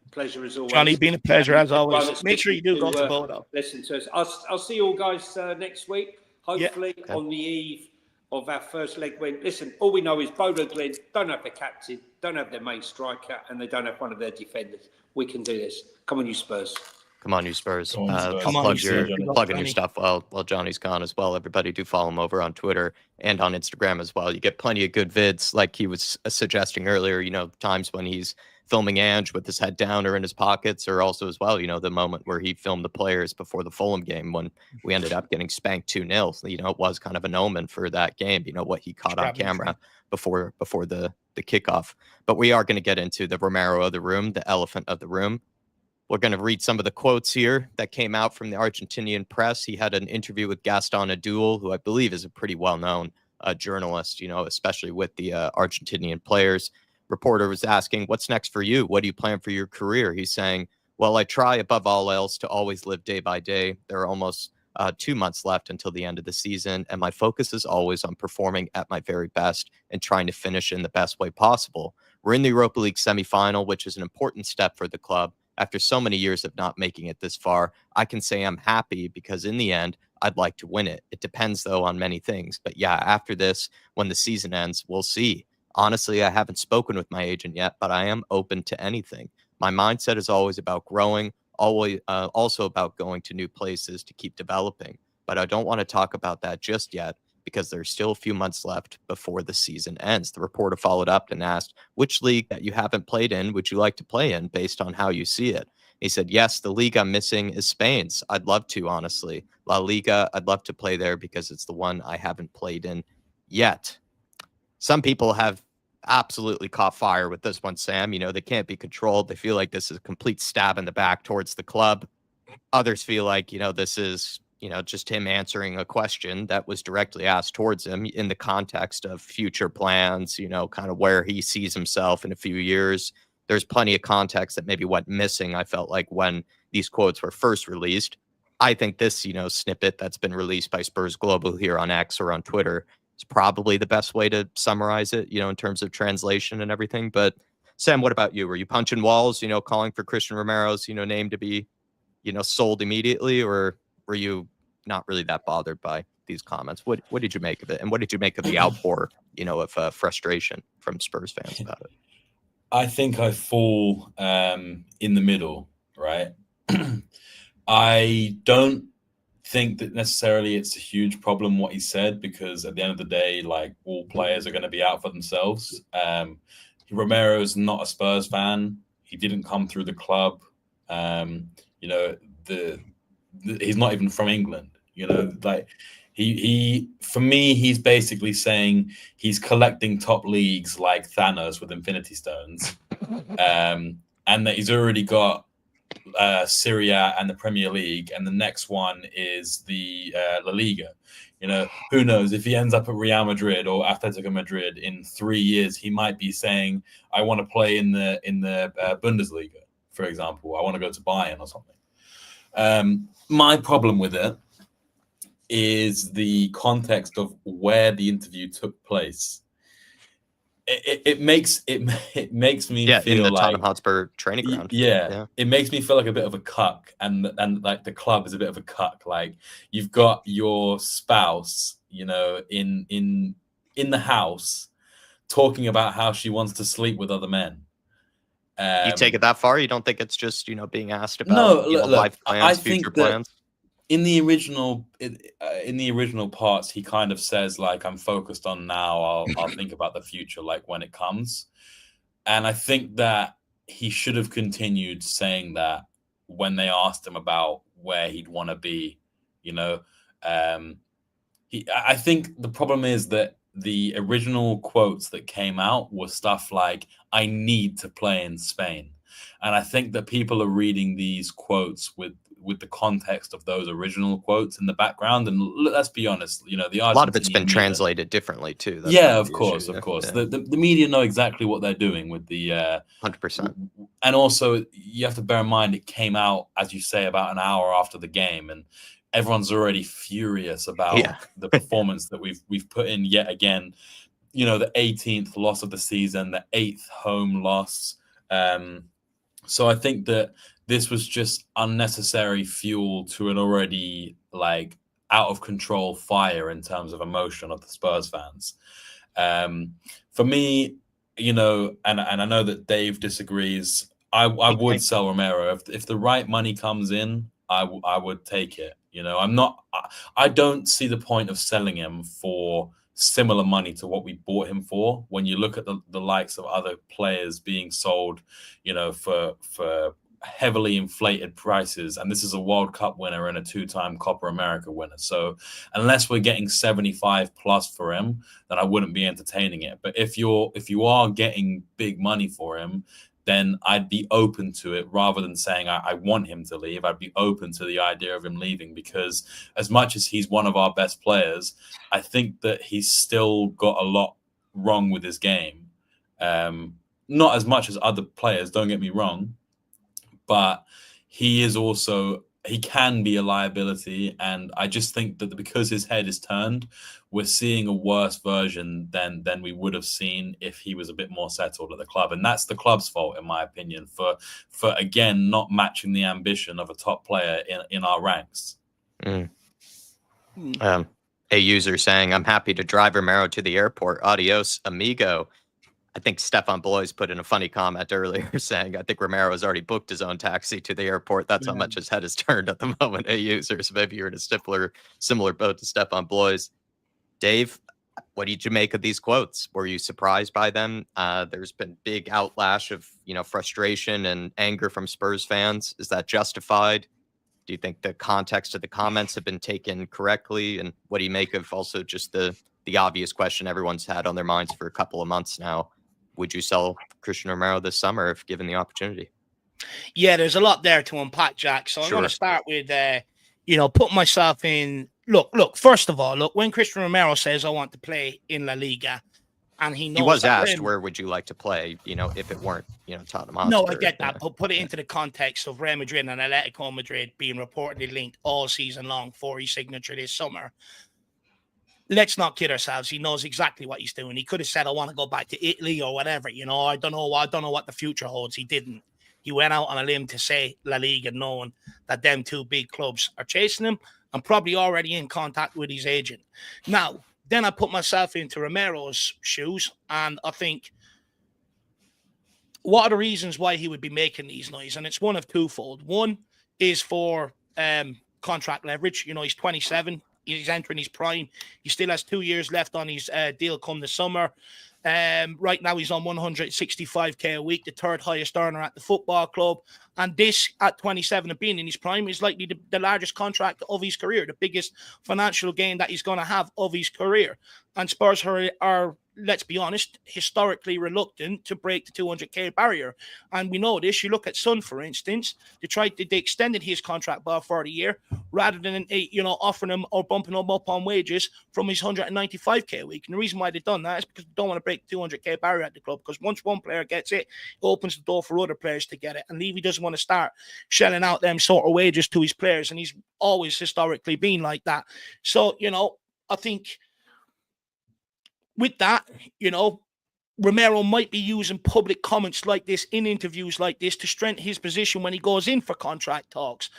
Speaker 3: pleasure as always.
Speaker 4: Johnny, been a pleasure as always. Make sure you do go to Bodo.
Speaker 3: Listen to us. I'll see you all guys next week, hopefully on the eve of our first leg win. Listen, all we know is Bodo Glyn don't have their captain, don't have their main striker, and they don't have one of their defenders. We can do this. Come on, you Spurs.
Speaker 2: Come on, you Spurs. I'll plug in your stuff while Johnny's gone as well. Everybody do follow him over on Twitter and on Instagram as well. You get plenty of good vids, like he was suggesting earlier, times when he's filming Ange with his head down or in his pockets, or also as well, the moment where he filmed the players before the Fulham game when we ended up getting spanked 2-0. It was kind of an omen for that game, what he caught on camera before the kickoff. But we are going to get into the Romero of the room, the elephant of the room. We're going to read some of the quotes here that came out from the Argentinian press. He had an interview with Gaston Adul, who I believe is a pretty well-known journalist, especially with the Argentinian players. Reporter was asking, "What's next for you? What do you plan for your career?" He's saying, "Well, I try above all else to always live day by day. There are almost 2 months left until the end of the season, and my focus is always on performing at my very best and trying to finish in the best way possible. We're in the Europa League semifinal, which is an important step for the club. After so many years of not making it this far, I can say I'm happy because in the end, I'd like to win it. It depends, though, on many things. But yeah, after this, when the season ends, we'll see. Honestly, I haven't spoken with my agent yet, but I am open to anything. My mindset is always about growing, always also about going to new places to keep developing. But I don't want to talk about that just yet because there's still a few months left before the season ends." The reporter followed up and asked, "Which league that you haven't played in would you like to play in based on how you see it?" He said, "Yes, the league I'm missing is Spain's. I'd love to, honestly. La Liga, I'd love to play there because it's the one I haven't played in yet." Some people have absolutely caught fire with this one, Sam. They can't be controlled. They feel like this is a complete stab in the back towards the club. Others feel like, this is, just him answering a question that was directly asked towards him in the context of future plans, kind of where he sees himself in a few years. There's plenty of context that maybe went missing, I felt like, when these quotes were first released. I think this, snippet that's been released by Spurs Global here on X or on Twitter is probably the best way to summarize it, in terms of translation and everything. But Sam, what about you? Were you punching walls, calling for Cristian Romero's, name to be, sold immediately, or were you not really that bothered by these comments? What did you make of it? And what did you make of the outpour, of frustration from Spurs fans about it?
Speaker 1: I think I fall in the middle, right? I don't think that necessarily it's a huge problem what he said, because at the end of the day, like, all players are going to be out for themselves. Romero is not a Spurs fan. He didn't come through the club. He's not even from England. Like, He for me, he's basically saying he's collecting top leagues like Thanos with Infinity Stones, and that he's already got Serie A and the Premier League, and the next one is the La Liga. You know, who knows if he ends up at Real Madrid or Atletico Madrid in 3 years, he might be saying, "I want to play in the Bundesliga, for example. I want to go to Bayern or something." My problem with it is the context of where the interview took place. It makes me feel
Speaker 2: in the
Speaker 1: like
Speaker 2: Tottenham Hotspur training ground.
Speaker 1: Yeah, it makes me feel like a bit of a cuck, and like the club is a bit of a cuck. Like, you've got your spouse, you know, in the house, talking about how she wants to sleep with other men.
Speaker 2: You take it that far? You don't think it's just, you know, being asked about life plans, future plans?
Speaker 1: In the original parts, he kind of says, like, I'm focused on now. I'll think about the future, like, when it comes. And I think that he should have continued saying that when they asked him about where he'd want to be. You know, I think the problem is that the original quotes that came out were stuff like, "I need to play in Spain," and I think that people are reading these quotes with the context of those original quotes in the background. And let's be honest, you know, a lot
Speaker 2: of it's been translated differently too.
Speaker 1: That's of course. Yeah. The media know exactly what they're doing with the
Speaker 2: 100%.
Speaker 1: And also, you have to bear in mind, it came out, as you say, about an hour after the game, and everyone's already furious about the performance that we've put in yet again. You know, the 18th loss of the season, the 8th home loss. So I think that this was just unnecessary fuel to an already, like, out of control fire in terms of emotion of the Spurs fans. For me, you know, and I know that Dave disagrees, I would sell Romero. If the right money comes in, I would take it. You know, I don't see the point of selling him for similar money to what we bought him for. When you look at the likes of other players being sold, you know, for heavily inflated prices, and this is a World Cup winner and a 2-time Copa America winner. So unless we're getting 75 plus for him, then I wouldn't be entertaining it. But if you are getting big money for him, then I'd be open to it, rather than saying I want him to leave. I'd be open to the idea of him leaving, because as much as he's one of our best players, I think that he's still got a lot wrong with his game. Not as much as other players, don't get me wrong, but he can be a liability. And I just think that because his head is turned, we're seeing a worse version than we would have seen if he was a bit more settled at the club. And that's the club's fault, in my opinion, for again, not matching the ambition of a top player in our ranks.
Speaker 2: A user saying, "I'm happy to drive Romero to the airport. Adios, amigo." I think Stefan Blois put in a funny comment earlier saying, "I think Romero has already booked his own taxi to the airport. That's how much his head is turned at the moment." A user, so maybe you're in a similar boat to Stefan Blois. Dave, what did you make of these quotes? Were you surprised by them? There's been big outlash of, you know, frustration and anger from Spurs fans. Is that justified? Do you think the context of the comments have been taken correctly? And what do you make of also just the obvious question everyone's had on their minds for a couple of months now? Would you sell Cristian Romero this summer if given the opportunity?
Speaker 4: Yeah, there's a lot there to unpack, Jack. So I'm going to start with, put myself in. Look, first of all, when Cristian Romero says, "I want to play in La Liga," and he was asked,
Speaker 2: where would you like to play, you know, if it weren't, you know, Tottenham Hotspur.
Speaker 4: No, I get that. Put it into the context of Real Madrid and Atletico Madrid being reportedly linked all season long for his signature this summer. Let's not kid ourselves. He knows exactly what he's doing. He could have said, "I want to go back to Italy," or whatever. You know, I don't know what the future holds. He didn't. He went out on a limb to say La Liga, knowing that them two big clubs are chasing him and probably already in contact with his agent. Now, then I put myself into Romero's shoes, and I think, what are the reasons why he would be making these noise? And it's one of twofold. One is for contract leverage. You know, he's 27. he's entering his prime. He still has 2 years left on his deal come the summer. Right now he's on 165k a week, the third highest earner at the football club. And this, at 27 and being in his prime, is likely the largest contract of his career, the biggest financial gain that he's going to have of his career. And Spurs are, let's be honest, historically reluctant to break the 200k barrier. And we know this. You look at Son, for instance, they extended his contract by for the year rather than offering him or bumping him up on wages from his 195k a week. And the reason why they've done that is because they don't want to break the 200k barrier at the club, because once one player gets it, it opens the door for other players to get it. And Levy doesn't want to start shelling out them sort of wages to his players, and he's always historically been like that. So, I think with that, Romero might be using public comments like this in interviews like this to strengthen his position when he goes in for contract talks.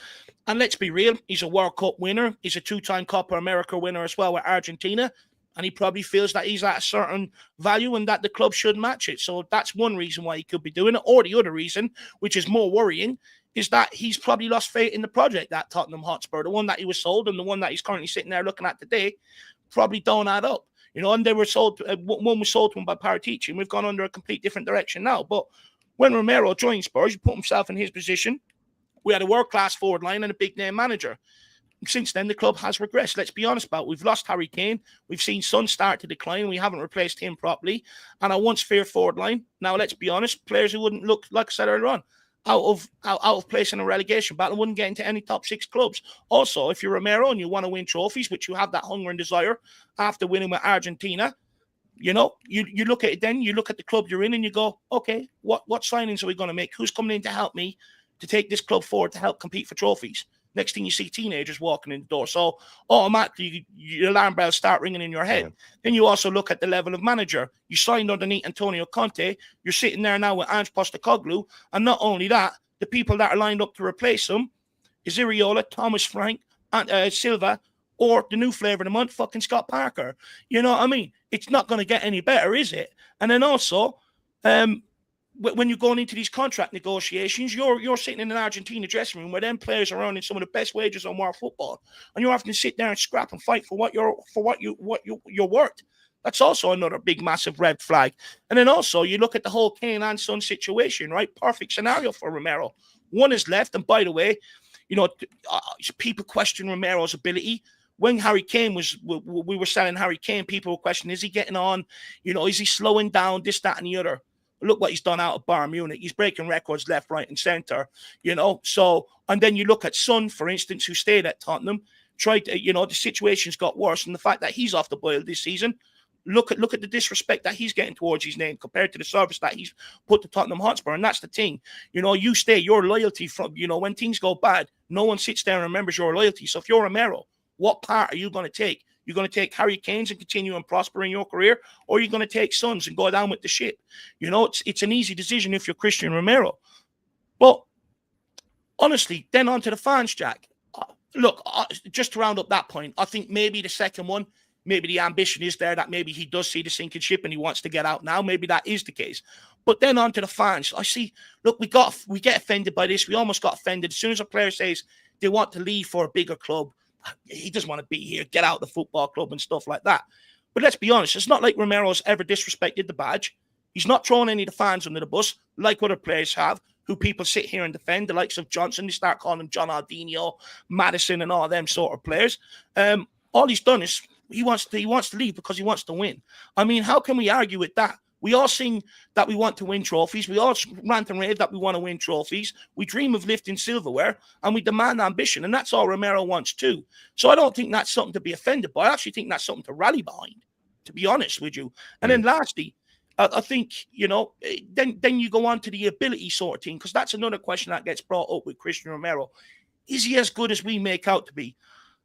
Speaker 4: And let's be real, he's a World Cup winner. He's a 2-time Copa America winner as well with Argentina. And he probably feels that he's at a certain value and that the club should match it. So that's one reason why he could be doing it. Or the other reason, which is more worrying, is that he's probably lost faith in the project at Tottenham Hotspur. The one that he was sold and the one that he's currently sitting there looking at today probably don't add up. And they were sold, one was sold to him by Paratici, and we've gone under a complete different direction now. But when Romero joined Spurs, he put himself in his position. We had a world-class forward line and a big-name manager. Since then, the club has regressed. Let's be honest about it. We've lost Harry Kane. We've seen Son start to decline. We haven't replaced him properly. And I once feared forward line. Now, let's be honest, players who wouldn't look, like I said earlier on, out of place in a relegation battle wouldn't get into any top 6 clubs. Also, if you're Romero and you want to win trophies, which you have that hunger and desire after winning with Argentina, you look at it then, you look at the club you're in and you go, okay, what signings are we going to make? Who's coming in to help me to take this club forward to help compete for trophies? Next thing you see teenagers walking in the door. So automatically your alarm bells start ringing in your head. Yeah. Then you also look at the level of manager. You signed underneath Antonio Conte. You're sitting there now with Ange Postecoglou. And not only that, the people that are lined up to replace him is Iriola, Thomas Frank, and Silva, or the new flavour of the month, fucking Scott Parker. You know what I mean? It's not going to get any better, is it? And then also, when you're going into these contract negotiations, you're sitting in an Argentina dressing room where them players are earning some of the best wages on world football, and you're having to sit there and scrap and fight for what you're worth. That's also another big, massive red flag. And then also you look at the whole Kane and Son situation, right? Perfect scenario for Romero. One is left, and by the way, people question Romero's ability. When Harry Kane we were selling Harry Kane, people were questioning, is he getting on? Is he slowing down? This, that, and the other. Look what he's done out of Bayern Munich. He's breaking records left, right, and centre, So, and then you look at Son, for instance, who stayed at Tottenham, the situation's got worse. And the fact that he's off the boil this season, look at the disrespect that he's getting towards his name compared to the service that he's put to Tottenham Hotspur. And that's the thing. You stay, your loyalty from, when things go bad, no one sits there and remembers your loyalty. So if you're Romero, what part are you going to take? You're going to take Harry Kane's and continue and prosper in your career, or you're going to take Son's and go down with the ship. It's an easy decision if you're Cristian Romero. But honestly, then on to the fans, Jack. Look, just to round up that point, I think maybe the second one, maybe the ambition is there that maybe he does see the sinking ship and he wants to get out now. Maybe that is the case. But then on to the fans. I see, look, we get offended by this. We almost got offended. As soon as a player says they want to leave for a bigger club, he doesn't want to be here, get out of the football club and stuff like that. But let's be honest, it's not like Romero's ever disrespected the badge. He's not throwing any of the fans under the bus like other players have, who people sit here and defend, the likes of Johnson. They start calling him John Aldinho, Maddison and all them sort of players. All he's done is he wants to leave because he wants to win. I mean, how can we argue with that? We all sing that we want to win trophies. We all rant and rave that we want to win trophies. We dream of lifting silverware, and we demand ambition, and that's all Romero wants too. So I don't think that's something to be offended by. I actually think that's something to rally behind, to be honest with you. And then lastly, I think, then you go on to the ability sort of thing, because that's another question that gets brought up with Cristian Romero. Is he as good as we make out to be?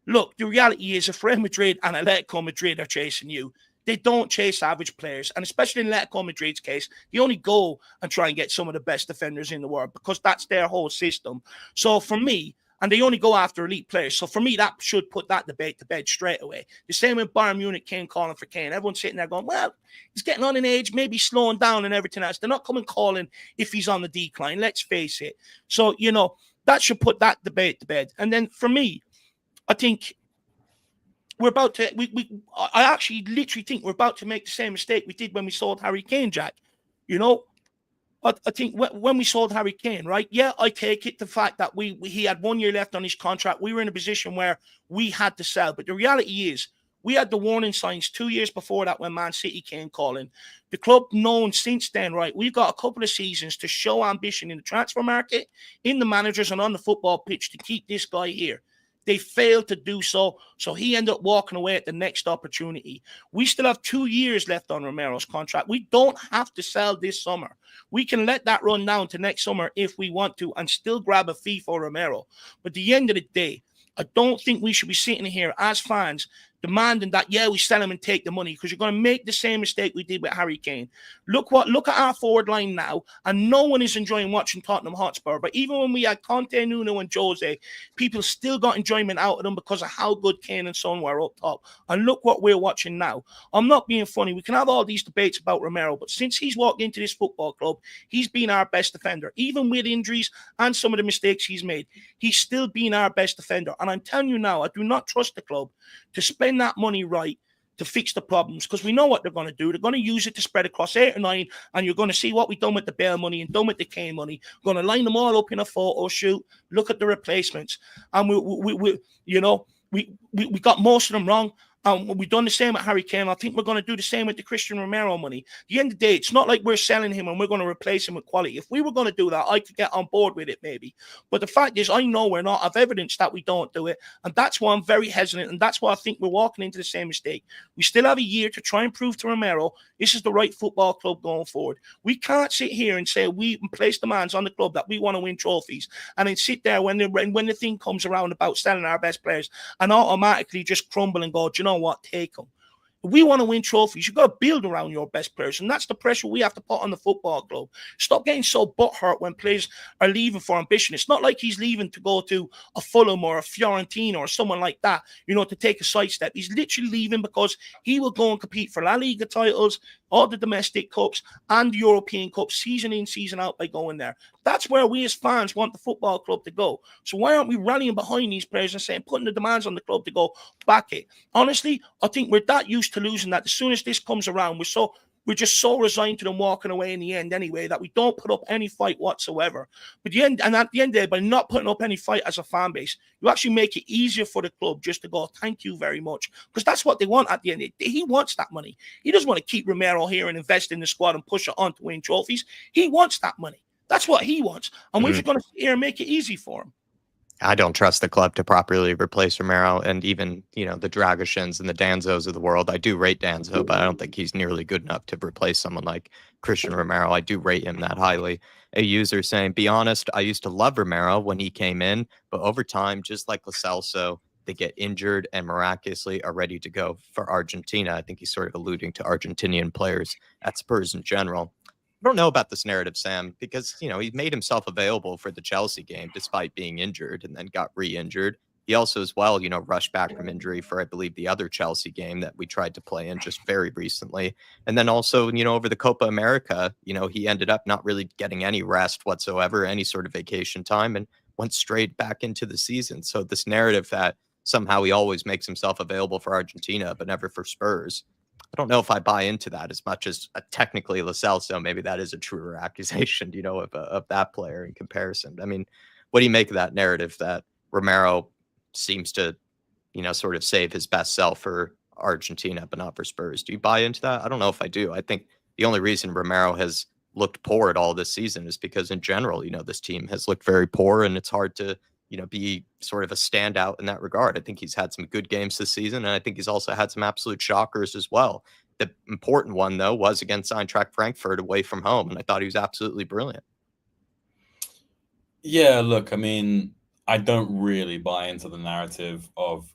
Speaker 4: Look, the reality is if Real Madrid and Atletico Madrid are chasing you, they don't chase average players. And especially in Atletico Madrid's case, they only go and try and get some of the best defenders in the world because that's their whole system. So for me, and they only go after elite players. So for me, that should put that debate to bed straight away. The same with Bayern Munich, Kane calling for Kane. Everyone's sitting there going, well, he's getting on in age, maybe slowing down and everything else. They're not coming calling if he's on the decline. Let's face it. So, that should put that debate to bed. And then for me, I think we're about to. I actually literally think we're about to make the same mistake we did when we sold Harry Kane, Jack. You know, I think when we sold Harry Kane, right? Yeah, I take it the fact that he had 1 year left on his contract. We were in a position where we had to sell. But the reality is, we had the warning signs 2 years before that when Man City came calling. The club known since then, right? We've got a couple of seasons to show ambition in the transfer market, in the managers, and on the football pitch to keep this guy here. They failed to do so, so he ended up walking away at the next opportunity. We still have 2 years left on Romero's contract. We don't have to sell this summer. We can let that run down to next summer if we want to and still grab a fee for Romero. But at the end of the day, I don't think we should be sitting here as fans demanding that, yeah, we sell him and take the money, because you're going to make the same mistake we did with Harry Kane. Look at our forward line now, and no one is enjoying watching Tottenham Hotspur. But even when we had Conte, Nuno, and Jose, people still got enjoyment out of them because of how good Kane and Son were up top. And look what we're watching now. I'm not being funny. We can have all these debates about Romero, but since he's walked into this football club, he's been our best defender. Even with injuries and some of the mistakes he's made, he's still been our best defender. And I'm telling you now, I do not trust the club to spend that money right to fix the problems, because we know what they're going to do. They're going to use it to spread across 8 or 9, and you're going to see what we've done with the Bale money and done with the Kane money. We're going to line them all up in a photo shoot, look at the replacements, and we got most of them wrong. We've done the same with Harry Kane. I think we're going to do the same with the Cristian Romero money. At the end of the day, it's not like we're selling him and we're going to replace him with quality. If we were going to do that, I could get on board with it maybe. But the fact is, I know we're not. I've evidence that we don't do it. And that's why I'm very hesitant. And that's why I think we're walking into the same mistake. We still have a year to try and prove to Romero this is the right football club going forward. We can't sit here and say we place demands on the club that we want to win trophies and then sit there when the thing comes around about selling our best players and automatically just crumble and go, do you know what, take them. If we want to win trophies, you've got to build around your best players, and that's the pressure we have to put on the football club. Stop getting so butthurt when players are leaving for ambition. It's not like he's leaving to go to a Fulham or a Fiorentina or someone like that, to take a sidestep. He's literally leaving because he will go and compete for La Liga titles, all the domestic cups, and the European Cup, season in, season out by going there. That's where we as fans want the football club to go. So why aren't we rallying behind these players and saying, putting the demands on the club to go back it? Honestly, I think we're that used to losing that as soon as this comes around, we're just so resigned to them walking away in the end anyway that we don't put up any fight whatsoever. But at the end of the day, by not putting up any fight as a fan base, you actually make it easier for the club just to go, thank you very much. Because that's what they want at the end of the day. He wants that money. He doesn't want to keep Romero here and invest in the squad and push it on to win trophies. He wants that money. That's what he wants. And we're just going to sit here and make it easy for him.
Speaker 2: I don't trust the club to properly replace Romero, and even, the Dragishins and the Danzos of the world. I do rate Danzo, but I don't think he's nearly good enough to replace someone like Cristian Romero. I do rate him that highly. A user saying, be honest, I used to love Romero when he came in, but over time, just like Lo Celso, they get injured and miraculously are ready to go for Argentina. I think he's sort of alluding to Argentinian players at Spurs in general. I don't know about this narrative, Sam, because, he made himself available for the Chelsea game despite being injured and then got re-injured. He also as well, rushed back from injury for, I believe, the other Chelsea game that we tried to play in just very recently. And then also, over the Copa America, he ended up not really getting any rest whatsoever, any sort of vacation time, and went straight back into the season. So this narrative that somehow he always makes himself available for Argentina, but never for Spurs, I don't know if I buy into that as much as technically Lo Celso. Maybe that is a truer accusation, of that player in comparison. I mean, what do you make of that narrative that Romero seems to, sort of save his best self for Argentina, but not for Spurs? Do you buy into that? I don't know if I do. I think the only reason Romero has looked poor at all this season is because in general, this team has looked very poor, and it's hard to, be sort of a standout in that regard. I think he's had some good games this season, and I think he's also had some absolute shockers as well. The important one, though, was against Eintracht Frankfurt away from home, and I thought he was absolutely brilliant.
Speaker 1: Yeah, look, I mean, I don't really buy into the narrative of,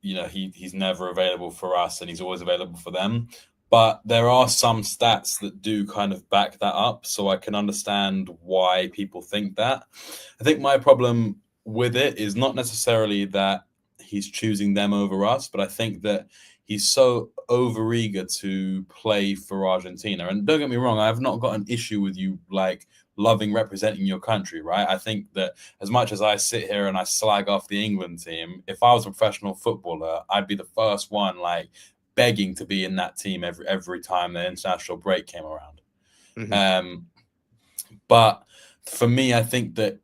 Speaker 1: he's never available for us and he's always available for them. But there are some stats that do kind of back that up, so I can understand why people think that. I think my problem with it is not necessarily that he's choosing them over us, but I think that he's so overeager to play for Argentina. And don't get me wrong, I have not got an issue with you loving representing your country, right? I think that as much as I sit here and I slag off the England team, if I was a professional footballer, I'd be the first one like begging to be in that team every time the international break came around. Mm-hmm. But for me, I think that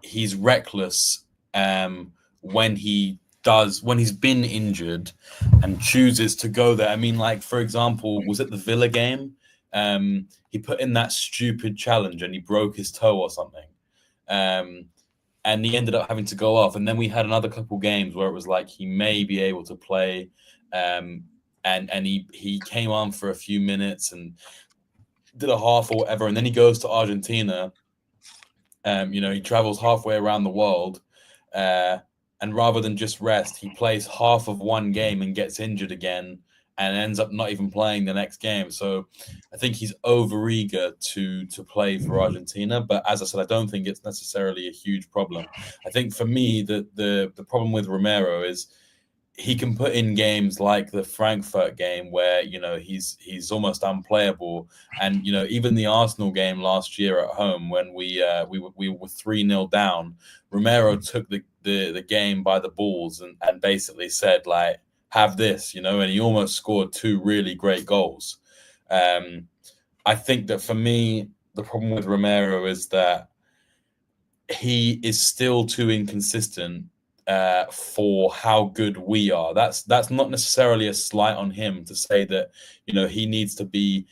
Speaker 1: he's reckless when he's been injured and chooses to go there. I mean, like, for example, was it the Villa game? He put in that stupid challenge and he broke his toe or something. And he ended up having to go off. And then we had another couple games where it was like he may be able to play. And he came on for a few minutes and did a half or whatever. And then he goes to Argentina. He travels halfway around the world. And rather than just rest, he plays half of one game and gets injured again and ends up not even playing the next game. So I think he's overeager to play for Argentina. But as I said, I don't think it's necessarily a huge problem. I think for me, the problem with Romero is he can put in games like the Frankfurt game where, he's almost unplayable. And, even the Arsenal game last year at home when we were 3-0 down, Romero took the game by the balls and basically said, like, have this, and he almost scored 2 really great goals. I think that for me, the problem with Romero is that he is still too inconsistent for how good we are. That's not necessarily a slight on him to say that, he needs to be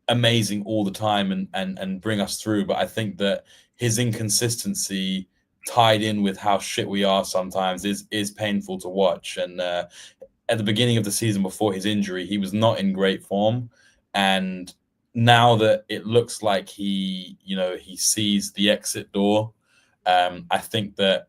Speaker 1: amazing all the time and bring us through. But I think that his inconsistency tied in with how shit we are sometimes is painful to watch. And at the beginning of the season before his injury, he was not in great form. And now that it looks like he sees the exit door, I think that,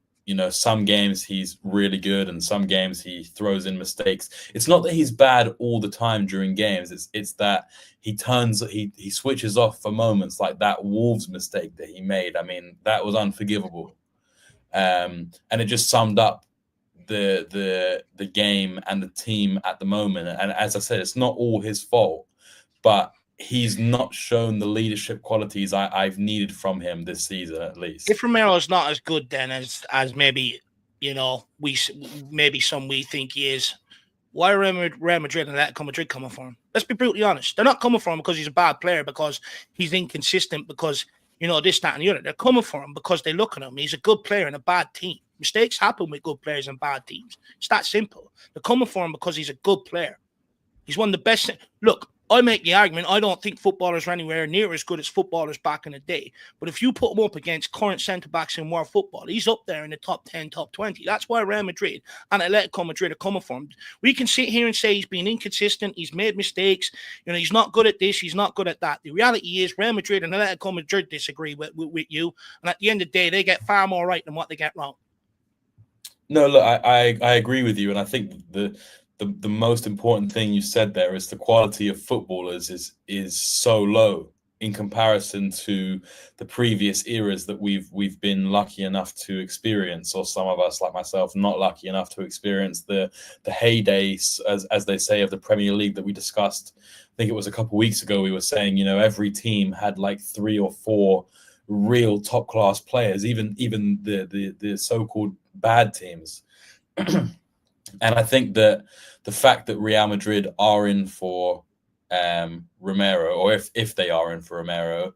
Speaker 1: some games he's really good and some games he throws in mistakes. It's not that he's bad all the time during games. It's that he switches off for moments, like that Wolves mistake that he made. I mean, that was unforgivable. And it just summed up the game and the team at the moment. And as I said, it's not all his fault, but he's not shown the leadership qualities I've needed from him this season, at least.
Speaker 4: If Romero's not as good then as maybe, we think he is, why are Real Madrid and Atletico Madrid coming for him? Let's be brutally honest. They're not coming for him because he's a bad player, because he's inconsistent, because, this, that, and the other. They're coming for him because they look at him. He's a good player in a bad team. Mistakes happen with good players and bad teams. It's that simple. They're coming for him because he's a good player. He's one of the best. Look, I make the argument, I don't think footballers are anywhere near as good as footballers back in the day. But if you put him up against current centre-backs in world football, he's up there in the top 10, top 20. That's why Real Madrid and Atletico Madrid are coming for him. We can sit here and say he's been inconsistent, he's made mistakes, he's not good at this, he's not good at that. The reality is Real Madrid and Atletico Madrid disagree with you. And at the end of the day, they get far more right than what they get wrong.
Speaker 1: No, look, I agree with you. And I think the most important thing you said there is the quality of footballers is so low in comparison to the previous eras that we've been lucky enough to experience, or some of us like myself not lucky enough to experience the heydays, as they say, of the Premier League that we discussed. I think it was a couple of weeks ago. We were saying, every team had like 3 or 4 real top class players, even the so-called bad teams. And I think that the fact that Real Madrid are in for Romero, or if they are in for Romero,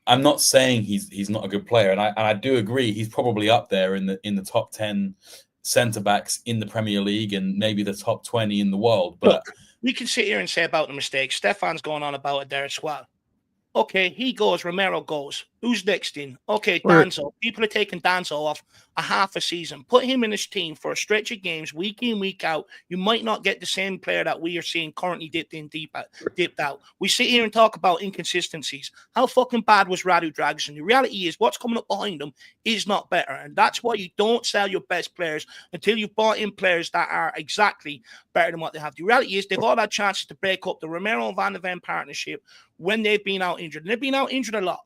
Speaker 1: I'm not saying he's not a good player, and I do agree he's probably up there in the top 10 centre backs in the Premier League and maybe the top 20 in the world. But
Speaker 4: look, we can sit here and say about the mistakes. Stefan's going on about it there as well. Okay, he goes, Romero goes. Who's next in? Okay, Danzo. People are taking Danzo off a half a season. Put him in his team for a stretch of games, week in, week out. You might not get the same player that we are seeing currently dipped out. We sit here and talk about inconsistencies. How fucking bad was Radu Dragic? The reality is what's coming up behind them is not better. And that's why you don't sell your best players until you've bought in players that are exactly better than what they have. The reality is they've all had chances to break up the Romero-Van de Ven partnership when they've been out injured. And they've been out injured a lot.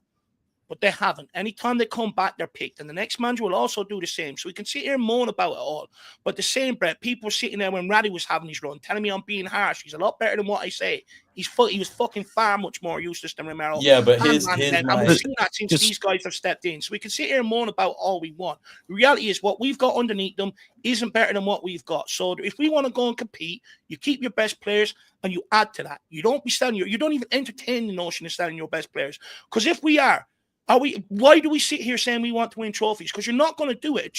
Speaker 4: but they haven't. Anytime they come back, they're picked. And the next manager will also do the same. So we can sit here and moan about it all. But the same breath, people were sitting there when Raddy was having his run, telling me I'm being harsh. He's a lot better than what I say. He was fucking far much more useless than Romero.
Speaker 1: Yeah, but
Speaker 4: and we've seen that since these guys have stepped in. So we can sit here and moan about all we want. The reality is what we've got underneath them isn't better than what we've got. So if we want to go and compete, you keep your best players and you add to that. You don't be selling you don't even entertain the notion of selling your best players. Because if we are we? Why do we sit here saying we want to win trophies? Because you're not going to do it.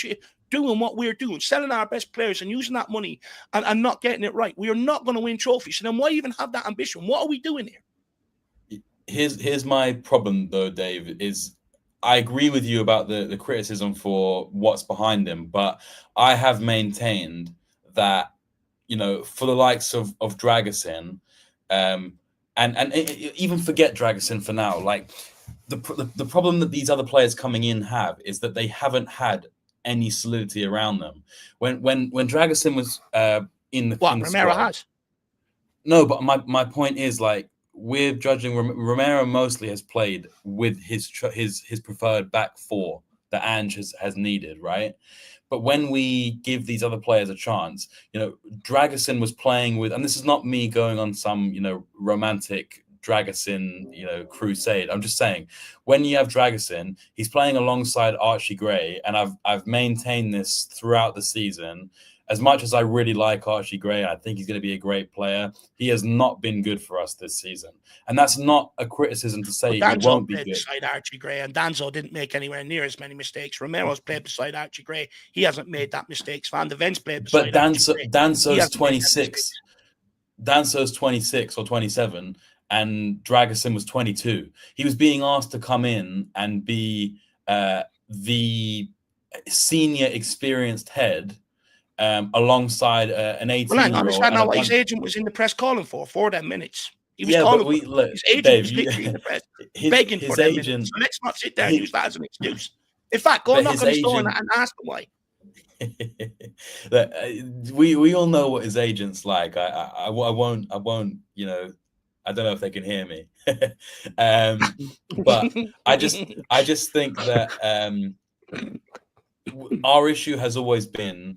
Speaker 4: Doing what we're doing, selling our best players and using that money and not getting it right. We are not going to win trophies. So then why even have that ambition? What are we doing here?
Speaker 1: Here's my problem, though, Dave, is I agree with you about the criticism for what's behind him, but I have maintained that, for the likes of Dragusin, and even forget Dragusin for now, like the problem that these other players coming in have is that they haven't had any solidity around them. When Dragusin was in the
Speaker 4: Romero
Speaker 1: squad, has. No, but my point is, like, we're judging Romero mostly has played with his preferred back four that Ange has needed, right? But when we give these other players a chance, Dragusin was playing with, and this is not me going on some romantic Dragusin crusade. I'm just saying, when you have Dragusin, he's playing alongside Archie Gray, and I've maintained this throughout the season. As much as I really like Archie Gray, I think he's going to be a great player, he has not been good for us this season. And that's not a criticism to say he won't be good.
Speaker 4: Beside Archie Gray, and Danzo didn't make anywhere near as many mistakes. Romero's played beside Archie Gray. He hasn't made that mistakes. Van de Ven's played beside Archie Gray.
Speaker 1: Danzo's 26. Danzo's 26 or 27, and Dragusin was 22. He was being asked to come in and be the senior experienced head alongside an 18-year-old.
Speaker 4: Well, hang on, is that not what his agent was in the press calling for them minutes? He was calling his agent Dave, was literally in the press begging for them minutes. So let's not sit there and use that as an excuse. In fact, go knock on his door and ask him why.
Speaker 1: we all know what his agent's like. I won't. I don't know if they can hear me. But I just think that our issue has always been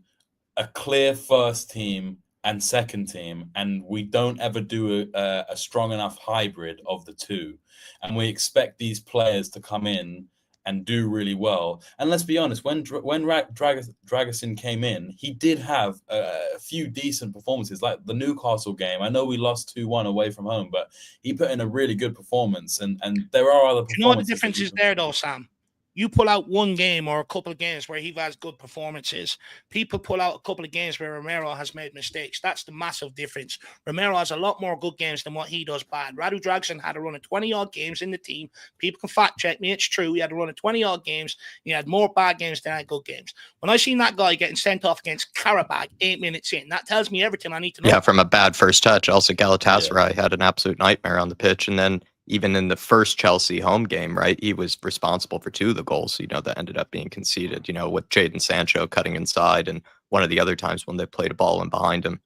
Speaker 1: a clear first team and second team, and we don't ever do a strong enough hybrid of the two. And we expect these players to come in and do really well. And let's be honest, when Dragusin came in, he did have a few decent performances, like the Newcastle game. I know we lost 2-1 away from home, but he put in a really good performance. And there are other performances.
Speaker 4: You know what the difference is there, though, Sam? You pull out one game or a couple of games where he has good performances. People pull out a couple of games where Romero has made mistakes. That's the massive difference. Romero has a lot more good games than what he does bad. Radu Dragusin had a run of 20-odd games in the team. People can fact-check me. It's true. He had a run of 20-odd games. He had more bad games than good games. When I seen that guy getting sent off against Karabakh 8 minutes in, that tells me everything I need to know.
Speaker 2: Yeah, from a bad first touch. Also, Galatasaray had an absolute nightmare on the pitch, and then even in the first Chelsea home game, right, he was responsible for 2 of the goals, that ended up being conceded, with Jadon Sancho cutting inside, and one of the other times when they played a ball in behind him.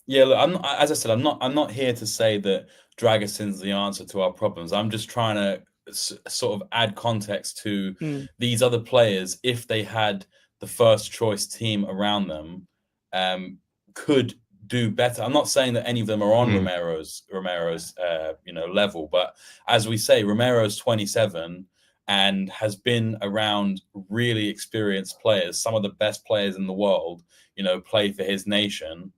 Speaker 1: Yeah, look, as I said, I'm not here to say that Dragusin's the answer to our problems. I'm just trying to sort of add context to these other players. If they had the first choice team around them, could do better. I'm not saying that any of them are on Romero's level, but as we say, Romero's 27 and has been around really experienced players, some of the best players in the world, play for his nation,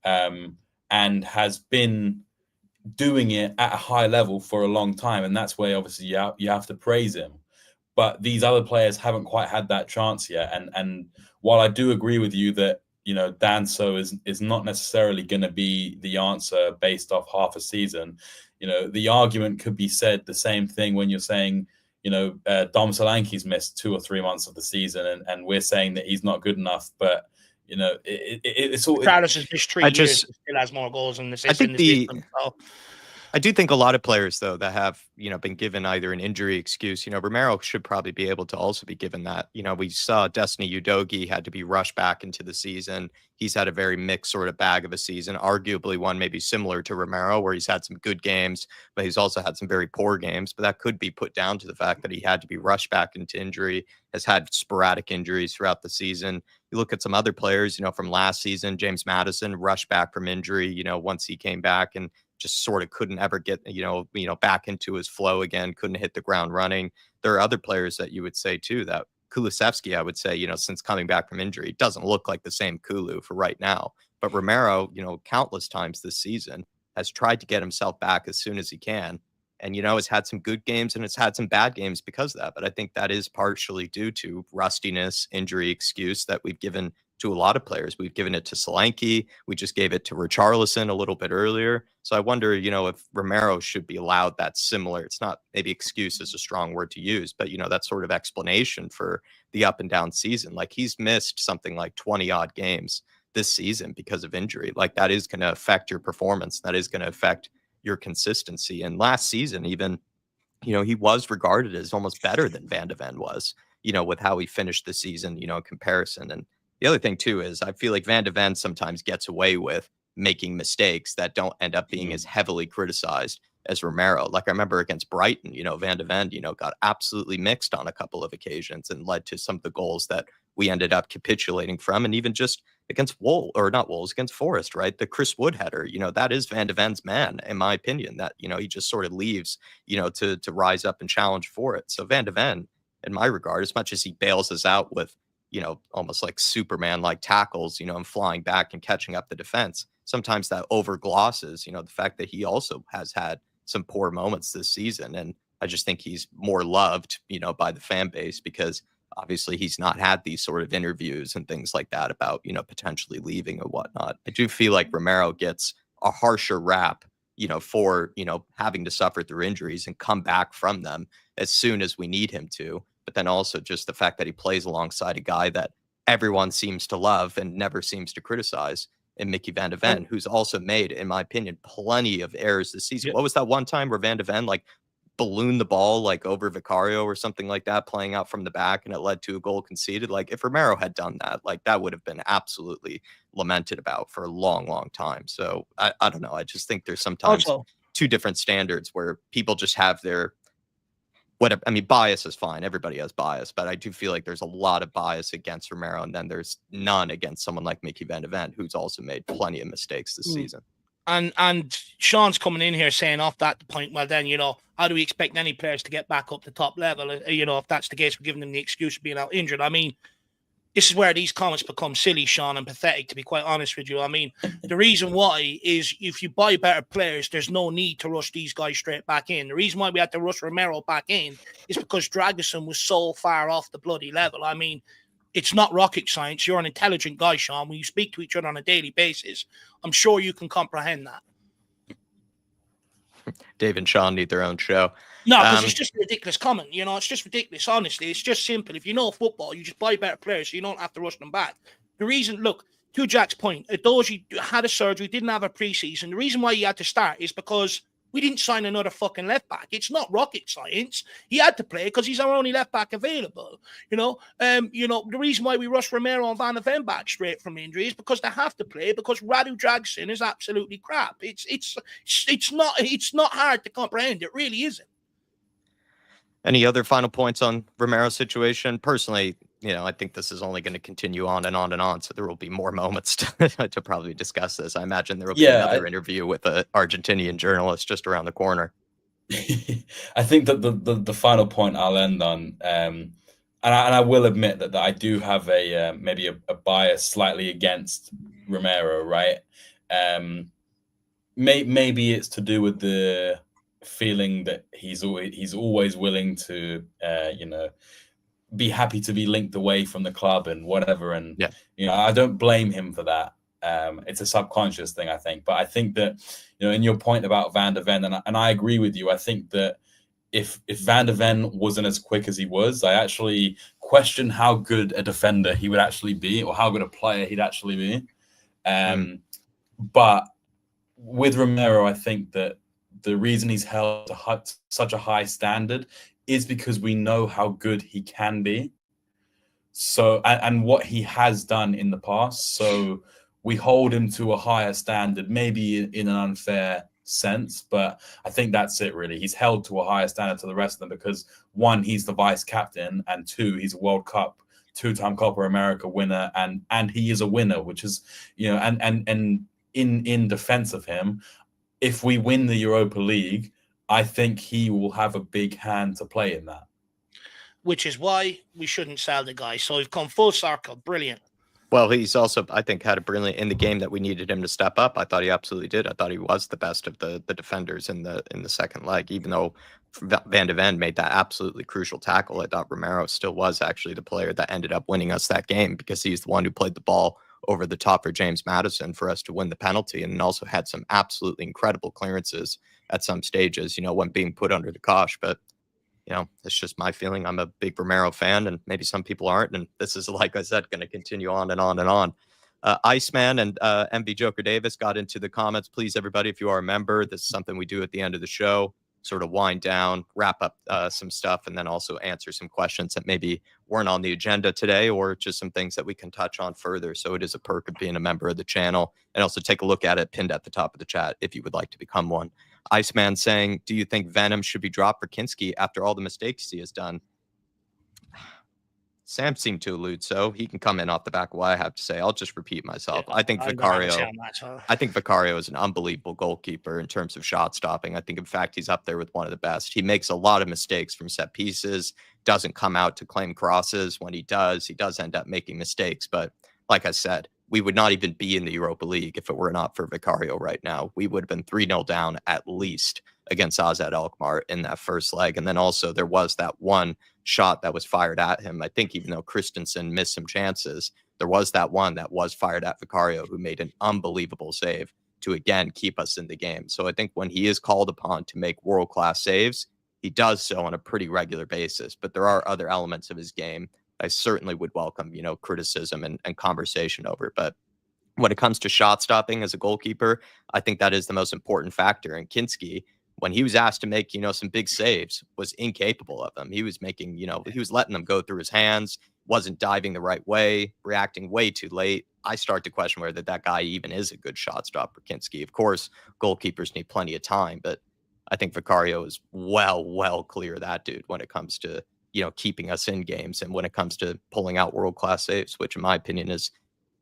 Speaker 1: and has been doing it at a high level for a long time, and that's where obviously you have to praise him. But these other players haven't quite had that chance yet, and while I do agree with you that Danso is not necessarily going to be the answer based off half a season. The argument could be said the same thing when you're saying, Dom Solanke's missed 2 or 3 months of the season, and we're saying that he's not good enough. But it's all.
Speaker 4: Carlos has missed 3 years. Still has more goals in the system.
Speaker 2: I do think a lot of players, though, that have, been given either an injury excuse, Romero should probably be able to also be given that. We saw Destiny Udogie had to be rushed back into the season. He's had a very mixed sort of bag of a season, arguably one maybe similar to Romero, where he's had some good games, but he's also had some very poor games. But that could be put down to the fact that he had to be rushed back into injury, has had sporadic injuries throughout the season. You look at some other players, from last season, James Maddison rushed back from injury, once he came back and just sort of couldn't ever get, back into his flow again, couldn't hit the ground running. There are other players that you would say too, that Kulusevski, I would say, since coming back from injury, doesn't look like the same Kulu for right now. But Romero, countless times this season has tried to get himself back as soon as he can. And, has had some good games and it's had some bad games because of that. But I think that is partially due to rustiness, injury excuse that we've given to a lot of players. We've given it to Solanke. We just gave it to Richarlison a little bit earlier. So I wonder, if Romero should be allowed that similar, it's not, maybe excuse is a strong word to use, but, that sort of explanation for the up and down season. Like he's missed something like 20 odd games this season because of injury. Like that is going to affect your performance. That is going to affect your consistency. And last season, even, he was regarded as almost better than Van de Ven was, with how he finished the season, in comparison. And the other thing too is I feel like Van de Ven sometimes gets away with making mistakes that don't end up being as heavily criticized as Romero. Like I remember against Brighton, Van de Ven, got absolutely mixed on a couple of occasions and led to some of the goals that we ended up capitulating from. And even just against against Forest, right? The Chris Wood header, that is Van de Ven's man, in my opinion, that, he just sort of leaves, to rise up and challenge for it. So Van de Ven, in my regard, as much as he bails us out with, almost like Superman like tackles, and flying back and catching up the defense, sometimes that overglosses, the fact that he also has had some poor moments this season. And I just think he's more loved, by the fan base because obviously he's not had these sort of interviews and things like that about, potentially leaving or whatnot. I do feel like Romero gets a harsher rap, for, having to suffer through injuries and come back from them as soon as we need him to. But then also just the fact that he plays alongside a guy that everyone seems to love and never seems to criticize in Mickey Van de Ven, who's also made, in my opinion, plenty of errors this season. What was that one time where Van de Ven ballooned the ball over Vicario or something like that, playing out from the back, and it led to a goal conceded? Like if Romero had done that, that would have been absolutely lamented about for a long, long time. So I don't know. I just think there's sometimes two different standards where people just have their whatever. I mean, bias is fine. Everybody has bias, but I do feel like there's a lot of bias against Romero, and then there's none against someone like Mickey Van de Ven, who's also made plenty of mistakes this season.
Speaker 4: And Sean's coming in here saying off that point, well, then, how do we expect any players to get back up to top level? If that's the case, we're giving them the excuse of being out injured. I mean, this is where these comments become silly, Sean, and pathetic, to be quite honest with you. I mean, the reason why is if you buy better players, there's no need to rush these guys straight back in. The reason why we had to rush Romero back in is because Dragusin was so far off the bloody level. I mean, it's not rocket science. You're an intelligent guy, Sean. When you speak to each other on a daily basis, I'm sure you can comprehend that.
Speaker 2: Dave and Sean need their own show.
Speaker 4: No, because it's just a ridiculous comment. It's just ridiculous. Honestly, it's just simple. If you know football, you just buy better players so you don't have to rush them back. The reason, look, to Jack's point, Doji had a surgery, didn't have a preseason. The reason why he had to start is because we didn't sign another fucking left back. It's not rocket science. He had to play because he's our only left back available. The reason why we rushed Romero and Van de Ven back straight from injury is because they have to play because Radu Dragusin is absolutely crap. It's not hard to comprehend. It really isn't.
Speaker 2: Any other final points on Romero's situation? Personally, I think this is only going to continue on and on and on. So there will be more moments to probably discuss this. I imagine there will be another interview with an Argentinian journalist just around the corner.
Speaker 1: I think that the final point I'll end on, and I will admit that I do have maybe a bias slightly against Romero, right? Maybe it's to do with the feeling that he's always willing to be happy to be linked away from the club and whatever, and I don't blame him for that. It's a subconscious thing, I think, but I think that in your point about Van de Ven, and I agree with you, I think that if Van de Ven wasn't as quick as he was, I actually question how good a defender he would actually be, or how good a player he'd actually be. But with Romero, I think that the reason he's held to such a high standard is because we know how good he can be. So, and what he has done in the past. So we hold him to a higher standard, maybe in an unfair sense, but I think that's it really. He's held to a higher standard to the rest of them because, one, he's the vice captain, and two, he's a World Cup two-time Copa America winner, and he is a winner, which is, you know, and in defense of him, if we win the Europa League, I think he will have a big hand to play in that.
Speaker 4: Which is why we shouldn't sell the guy. So we've come full circle. Brilliant.
Speaker 2: Well, he's also, I think, had a brilliant in the game that we needed him to step up. I thought he absolutely did. I thought he was the best of the defenders in the second leg, even though Van de Ven made that absolutely crucial tackle. I thought Romero still was actually the player that ended up winning us that game because he's the one who played the ball over the top for James Maddison for us to win the penalty, and also had some absolutely incredible clearances at some stages, you know, when being put under the cosh. But you know, it's just my feeling. I'm a big Romero fan, and maybe some people aren't. And this is, like I said, going to continue on and on and on. Iceman and MB Joker Davis got into the comments. Please, everybody, if you are a member, this is something we do at the end of the show, sort of wind down, wrap up some stuff, and then also answer some questions that maybe weren't on the agenda today, or just some things that we can touch on further. So it is a perk of being a member of the channel. And also take a look at it pinned at the top of the chat if you would like to become one. Iceman saying, do you think Venom should be dropped for Kinski after all the mistakes he has done? Sam seemed to allude so. He can come in off the back of what I have to say. I'll just repeat myself. Yeah, I think Vicario is an unbelievable goalkeeper in terms of shot stopping. I think, in fact, he's up there with one of the best. He makes a lot of mistakes from set pieces, doesn't come out to claim crosses. When he does end up making mistakes. But like I said, we would not even be in the Europa League if it were not for Vicario right now. We would have been 3-0 down at least against AZ Alkmaar in that first leg. And then also there was that one shot that was fired at him. I think even though Christensen missed some chances, there was that one that was fired at Vicario, who made an unbelievable save to, again, keep us in the game. So I think when he is called upon to make world-class saves, he does so on a pretty regular basis. But there are other elements of his game I certainly would welcome, you know, criticism and conversation over. But when it comes to shot stopping as a goalkeeper, I think that is the most important factor. And Kinski, when he was asked to make, you know, some big saves, was incapable of them. He was making, you know, he was letting them go through his hands, wasn't diving the right way, reacting way too late. I start to question whether that guy even is a good shot stopper, Kinski. Of course, goalkeepers need plenty of time, but I think Vicario is well clear of that dude when it comes to, you know, keeping us in games, and when it comes to pulling out world-class saves, which in my opinion is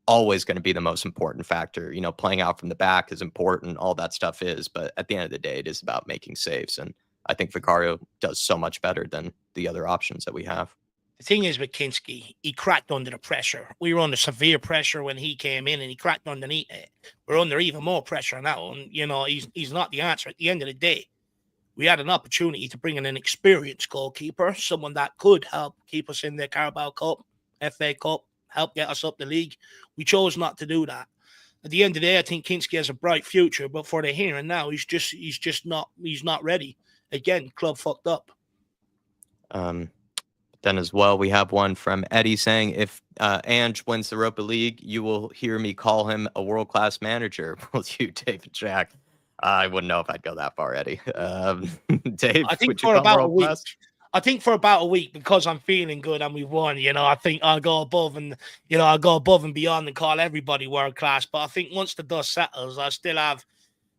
Speaker 2: always going to be the most important factor. You know, playing out from the back is important, all that stuff is, but at the end of the day, it is about making saves. And I think Vicario does so much better than the other options that we have.
Speaker 4: The thing is with Kinski, he cracked under the pressure. We were under severe pressure when he came in, and he cracked underneath it. We're under even more pressure now. And, you know, he's not the answer. At the end of the day, we had an opportunity to bring in an experienced goalkeeper, someone that could help keep us in the Carabao Cup, FA Cup, help get us up the league. We chose not to do that. At the end of the day, I think Kinski has a bright future, but for the here and now, he's not ready. Again, club fucked up.
Speaker 2: Then as well, we have one from Eddie saying, if Ange wins the Europa League, you will hear me call him a world-class manager. Will you, David Jack? I wouldn't know if I'd go that far, Eddie. Dave,
Speaker 4: I think for about a week. I think for about a week, because I'm feeling good and we won, you know, I think I'll go above and beyond and call everybody world class. But I think once the dust settles, I still have.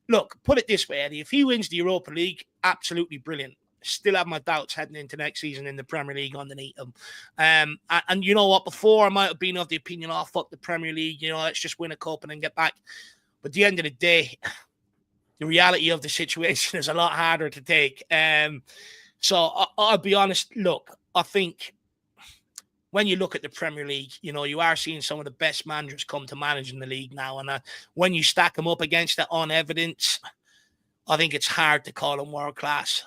Speaker 4: Look, put it this way, Eddie. If he wins the Europa League, absolutely brilliant. Still have my doubts heading into next season in the Premier League underneath him. And you know what? Before I might have been of the opinion, oh, fuck the Premier League. You know, let's just win a cup and then get back. But at the end of the day, the reality of the situation is a lot harder to take. So I'll be honest. Look, I think when you look at the Premier League, you know, you are seeing some of the best managers come to manage in the league now. And when you stack them up against it on evidence, I think it's hard to call them world class.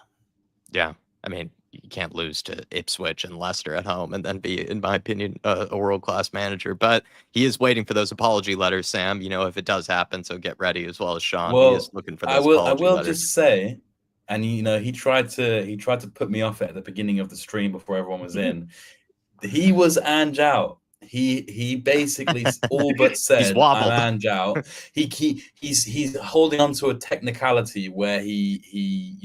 Speaker 2: Yeah. I mean, you can't lose to Ipswich and Leicester at home and then be, in my opinion, a world-class manager. But he is waiting for those apology letters, Sam, you know, if it does happen. So get ready, as well as Sean.
Speaker 1: Well,
Speaker 2: he is looking for those apology
Speaker 1: letters.
Speaker 2: Just
Speaker 1: say, and you know, he tried to put me off at the beginning of the stream before everyone was in. He was Ange out. he basically all but said, "I'm Ange out." He's holding on to a technicality where he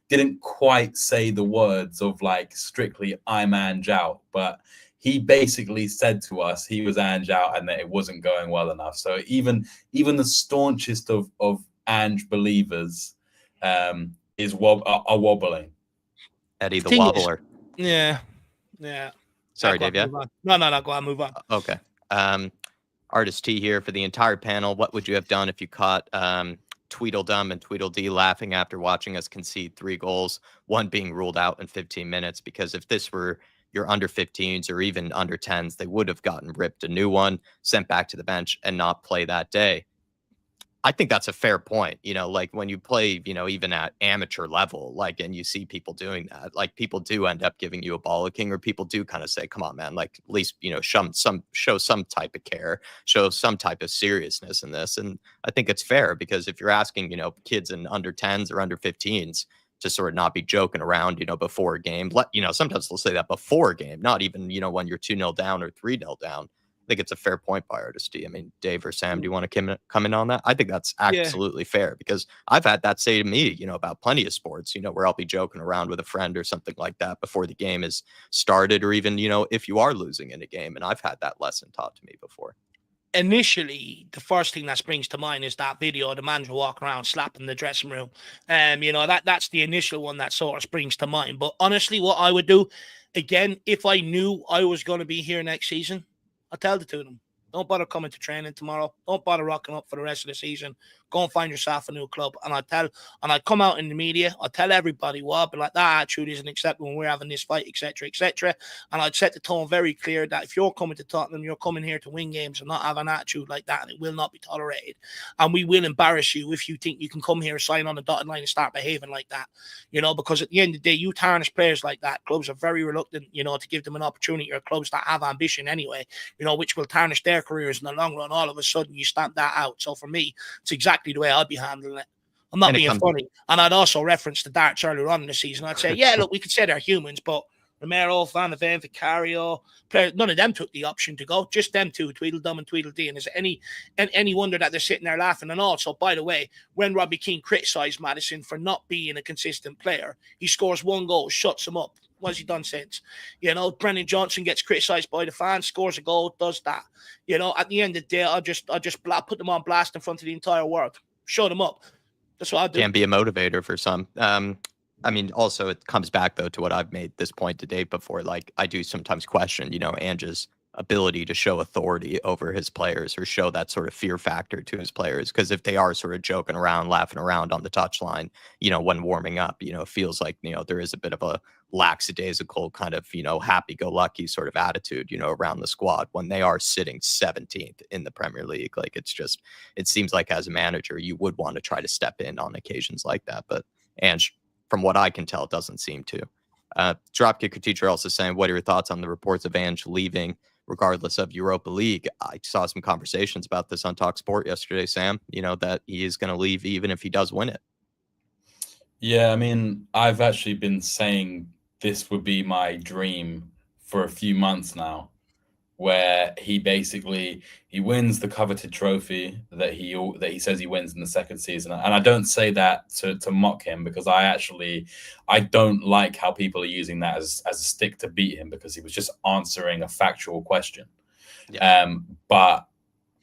Speaker 1: didn't quite say the words of like strictly "I'm Ange out," but he basically said to us he was Ange out and that it wasn't going well enough. So even the staunchest of Ange believers are wobbling.
Speaker 2: Eddie the wobbler.
Speaker 4: Yeah.
Speaker 2: Sorry, Dave. Yeah.
Speaker 4: No. Go on, move on.
Speaker 2: Okay. Artist T here for the entire panel. What would you have done if you caught Tweedledum and Tweedledee laughing after watching us concede 3 goals, one being ruled out in 15 minutes? Because if this were your under 15s or even under 10s, they would have gotten ripped a new one, sent back to the bench, and not play that day. I think that's a fair point. Like when you play, even at amateur level, like, and you see people doing that, like people do end up giving you a bollocking, or people do kind of say, come on, man, like at least, show some type of care, show some type of seriousness in this. And I think it's fair, because if you're asking, kids in under 10s or under 15s to sort of not be joking around, before a game, sometimes they'll say that before a game, not even, when you're 2-0 down or 3-0 down. I think it's a fair point by Artist D. I mean, Dave or Sam, do you want to come in on that? I think that's absolutely fair, because I've had that say to me, about plenty of sports, where I'll be joking around with a friend or something like that before the game is started, or even, if you are losing in a game. And I've had that lesson taught to me before.
Speaker 4: Initially, the first thing that springs to mind is that video of the manager walking around slapping the dressing room. That's the initial one that sort of springs to mind. But honestly, what I would do, again, if I knew I was going to be here next season, I'll tell the two of them, don't bother coming to training tomorrow. Don't bother rocking up for the rest of the season. Go and find yourself a new club. And I come out in the media. I'll tell everybody what, but like, that attitude isn't acceptable when we're having this fight, etc., etc. And I'd set the tone very clear that if you're coming to Tottenham, you're coming here to win games and not have an attitude like that, and it will not be tolerated. And we will embarrass you if you think you can come here, sign on the dotted line, and start behaving like that. Because at the end of the day, you tarnish players like that. Clubs are very reluctant, to give them an opportunity, or clubs that have ambition anyway, which will tarnish their careers in the long run. All of a sudden, you stamp that out. So for me, it's exactly the way I'd be handling it. I'm not being funny. And I'd also reference the darts earlier on in the season. I'd say, yeah, look, we could say they're humans, but Romero, Van de Ven, Vicario, none of them took the option to go. Just them two, Tweedledum and Tweedledee. And is it any wonder that they're sitting there laughing? And also, by the way, when Robbie Keane criticised Maddison for not being a consistent player, he scores 1 goal, shuts him up. What's he done since? Brendan Johnson gets criticised by the fans, scores a goal, does that. At the end of the day, I'll just put them on blast in front of the entire world. Show them up. That's what I do.
Speaker 2: Can be a motivator for some. I mean, also it comes back though to what I've made this point to Dave before. Like, I do sometimes question, Ange's ability to show authority over his players, or show that sort of fear factor to his players. Because if they are sort of joking around, laughing around on the touchline, when warming up, it feels like, there is a bit of a lackadaisical kind of, happy-go-lucky sort of attitude, around the squad when they are sitting 17th in the Premier League. Like, it seems like as a manager, you would want to try to step in on occasions like that. But Ange, from what I can tell, doesn't seem to. Dropkicker Teacher also saying, what are your thoughts on the reports of Ange leaving regardless of Europa League? I saw some conversations about this on Talk Sport yesterday, Sam, that he is going to leave even if he does win it.
Speaker 1: Yeah, I mean, I've actually been saying this would be my dream for a few months now, where he wins the coveted trophy that he says he wins in the second season. And I don't say that to mock him, because I don't like how people are using that as a stick to beat him, because he was just answering a factual question. Yeah. But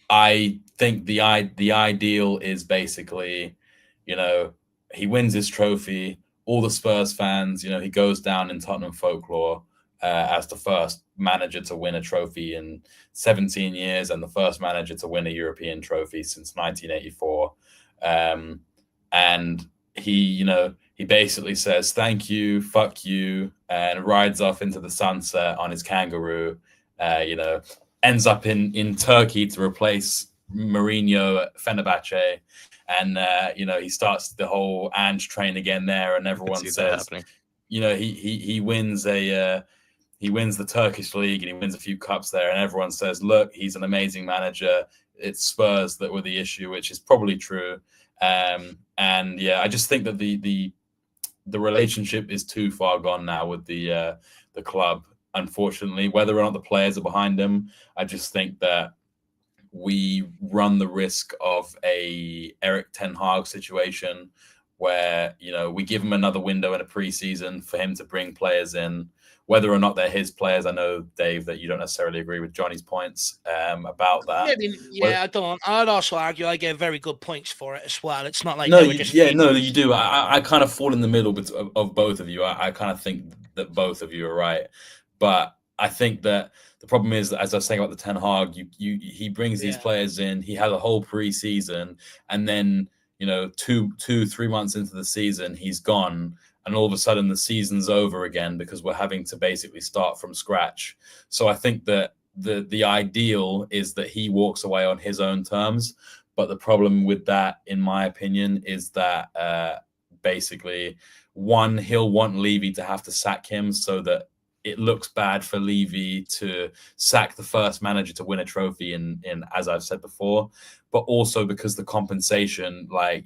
Speaker 1: I think the ideal is basically, he wins his trophy, all the Spurs fans, he goes down in Tottenham folklore as the first manager to win a trophy in 17 years and the first manager to win a European trophy since 1984. And he basically says, thank you, fuck you, and rides off into the sunset on his kangaroo, ends up in Turkey to replace Mourinho at Fenerbahce. And, he starts the whole Ange train again there, and everyone says, he wins he wins the Turkish league and he wins a few cups there, and everyone says, look, he's an amazing manager. It's Spurs that were the issue, which is probably true. And yeah, I just think that the relationship is too far gone now with the club. unfortunately. Whether or not the players are behind him, I just think that we run the risk of a Erik ten Hag situation where, we give him another window in a preseason for him to bring players in, whether or not they're his players. I know, Dave, that you don't necessarily agree with Johnny's points about that.
Speaker 4: Maybe, yeah, I don't. I'd also argue I get very good points for it as well. It's not like
Speaker 1: you do. I kind of fall in the middle of both of you. I kind of think that both of you are right, but I think that the problem is that, as I was saying about the Ten Hag, he brings these players in. He has a whole preseason, and then 2-3 months into the season, he's gone, and all of a sudden the season's over again because we're having to basically start from scratch. So I think that the ideal is that he walks away on his own terms. But the problem with that, in my opinion, is that basically, one, he'll want Levy to have to sack him so that it looks bad for Levy to sack the first manager to win a trophy in as I've said before, but also because the compensation, I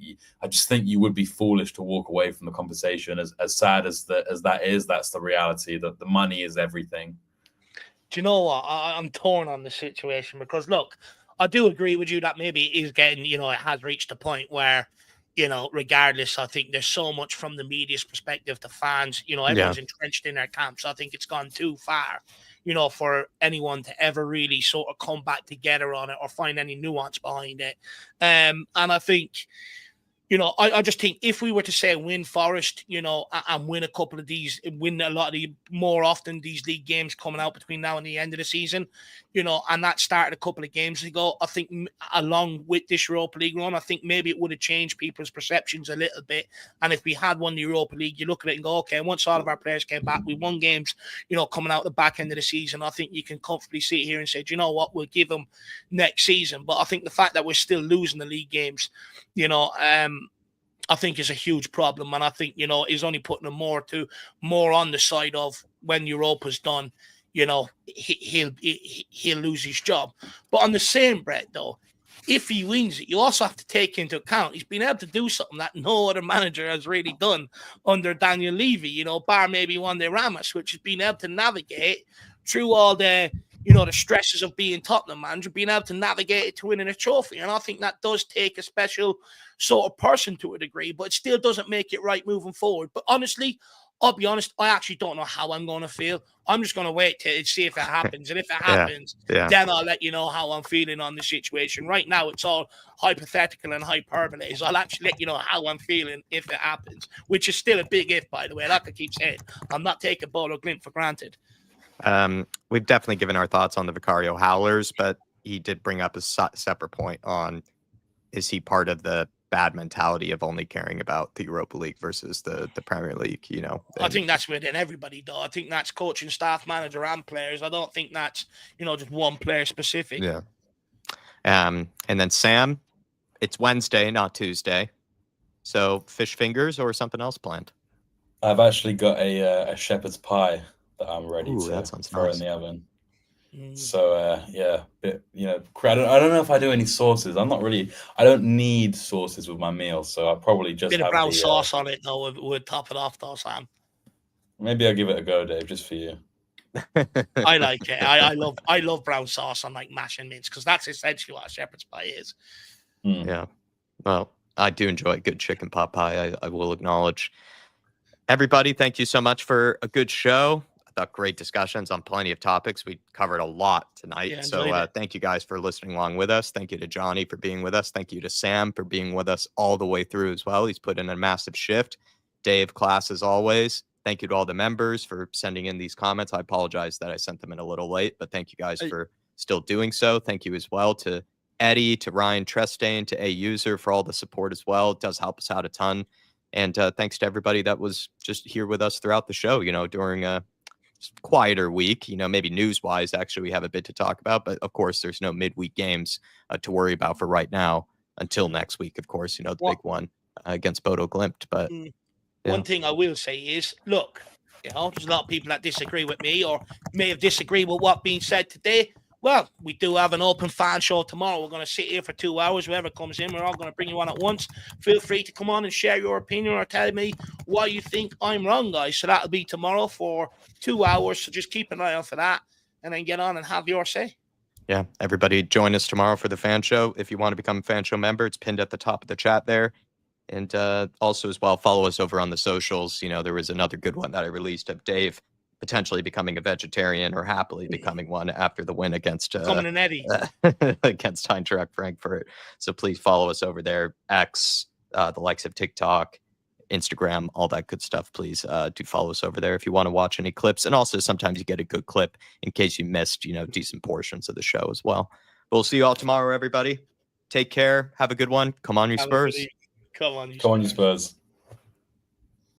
Speaker 1: just think you would be foolish to walk away from the compensation. As sad as that is, that's the reality, that the money is everything.
Speaker 4: Do you know what? I'm torn on the situation because, look, I do agree with you that maybe it is getting, it has reached a point where, regardless, I think there's so much from the media's perspective to fans, everyone's entrenched in their camps. I think it's gone too far, for anyone to ever really sort of come back together on it or find any nuance behind it. And I think, I just think if we were to say win Forest, and win a couple of these, win a lot of the more often these league games coming out between now and the end of the season, and that started a couple of games ago, I think along with this Europa League run, I think maybe it would have changed people's perceptions a little bit. And if we had won the Europa League, you look at it and go, okay, once all of our players came back, we won games, coming out the back end of the season, I think you can comfortably sit here and say, do you know what, we'll give them next season. But I think the fact that we're still losing the league games, I think is a huge problem, and I think is only putting them more on the side of when Europa's done, he'll lose his job. But on the same breath, though, if he wins it, you also have to take into account he's been able to do something that no other manager has really done under Daniel Levy. Bar maybe Juande Ramos, which has been able to navigate through all the the stresses of being Tottenham manager, being able to navigate it to winning a trophy. And I think that does take a special sort of person to a degree, but it still doesn't make it right moving forward. But honestly, I'll be honest, I actually don't know how I'm going to feel. I'm just going to wait to see if it happens. And if it happens, then I'll let you know how I'm feeling on the situation. Right now, it's all hypothetical and hyperbole. So I'll actually let you know how I'm feeling if it happens, which is still a big if, by the way. Like I keep saying, I'm not taking Bodo Glimt for granted.
Speaker 2: We've definitely given our thoughts on the Vicario Howlers, but he did bring up a separate point on, is he part of the bad mentality of only caring about the Europa League versus the Premier League,
Speaker 4: I think that's within everybody, though. I think that's coaching staff, manager, and players. I don't think that's, just one player specific.
Speaker 2: Yeah. And then Sam, it's Wednesday, not Tuesday. So fish fingers or something else planned?
Speaker 1: I've actually got a shepherd's pie that I'm ready to throw in the oven. So I don't know if I do any sauces. I don't need sauces with my meal, so I'll probably just
Speaker 4: bit of brown sauce on it though would top it off though, Sam.
Speaker 1: Maybe I'll give it a go, Dave, just for you.
Speaker 4: I like it. I love brown sauce on like mash and mince, because that's essentially what a shepherd's pie is.
Speaker 2: Yeah. Well, I do enjoy a good chicken pot pie, I will acknowledge. Everybody, thank you so much for a good show. I thought great discussions on plenty of topics. We covered a lot tonight. Yeah, so thank you guys for listening along with us. Thank you to Johnny for being with us. Thank you to Sam for being with us all the way through as well. He's put in a massive shift. Dave, class as always. Thank you to all the members for sending in these comments. I apologize that I sent them in a little late, but thank you guys for still doing so. Thank you as well to Eddie, to Ryan Trestane, to A User for all the support as well. It does help us out a ton. And thanks to everybody that was just here with us throughout the show, during a quieter week, maybe news-wise, actually, we have a bit to talk about. But, of course, there's no midweek games to worry about for right now until next week, of course, the big one against Bodo Glimt. But
Speaker 4: one thing I will say is, look, there's a lot of people that disagree with me or may have disagreed with what being said today. Well, we do have an open fan show tomorrow. We're going to sit here for 2 hours. Whoever comes in, we're all going to bring you on at once. Feel free to come on and share your opinion or tell me why you think I'm wrong, guys. So that'll be tomorrow for 2 hours. So just keep an eye out for that and then get on and have your say.
Speaker 2: Yeah, everybody join us tomorrow for the fan show. If you want to become a fan show member, it's pinned at the top of the chat there. And also as well, follow us over on the socials. You know, there was another good one that I released of Dave potentially becoming a vegetarian or happily becoming one after the win against
Speaker 4: Becoming an Eddie.
Speaker 2: against Eintracht Frankfurt. So please follow us over there. X, the likes of TikTok, Instagram, all that good stuff. Please do follow us over there if you want to watch any clips. And also sometimes you get a good clip in case you missed, you know, decent portions of the show as well. But we'll see you all tomorrow, everybody. Take care. Have a good one. Come on, you Spurs.
Speaker 4: Come on,
Speaker 1: you Spurs.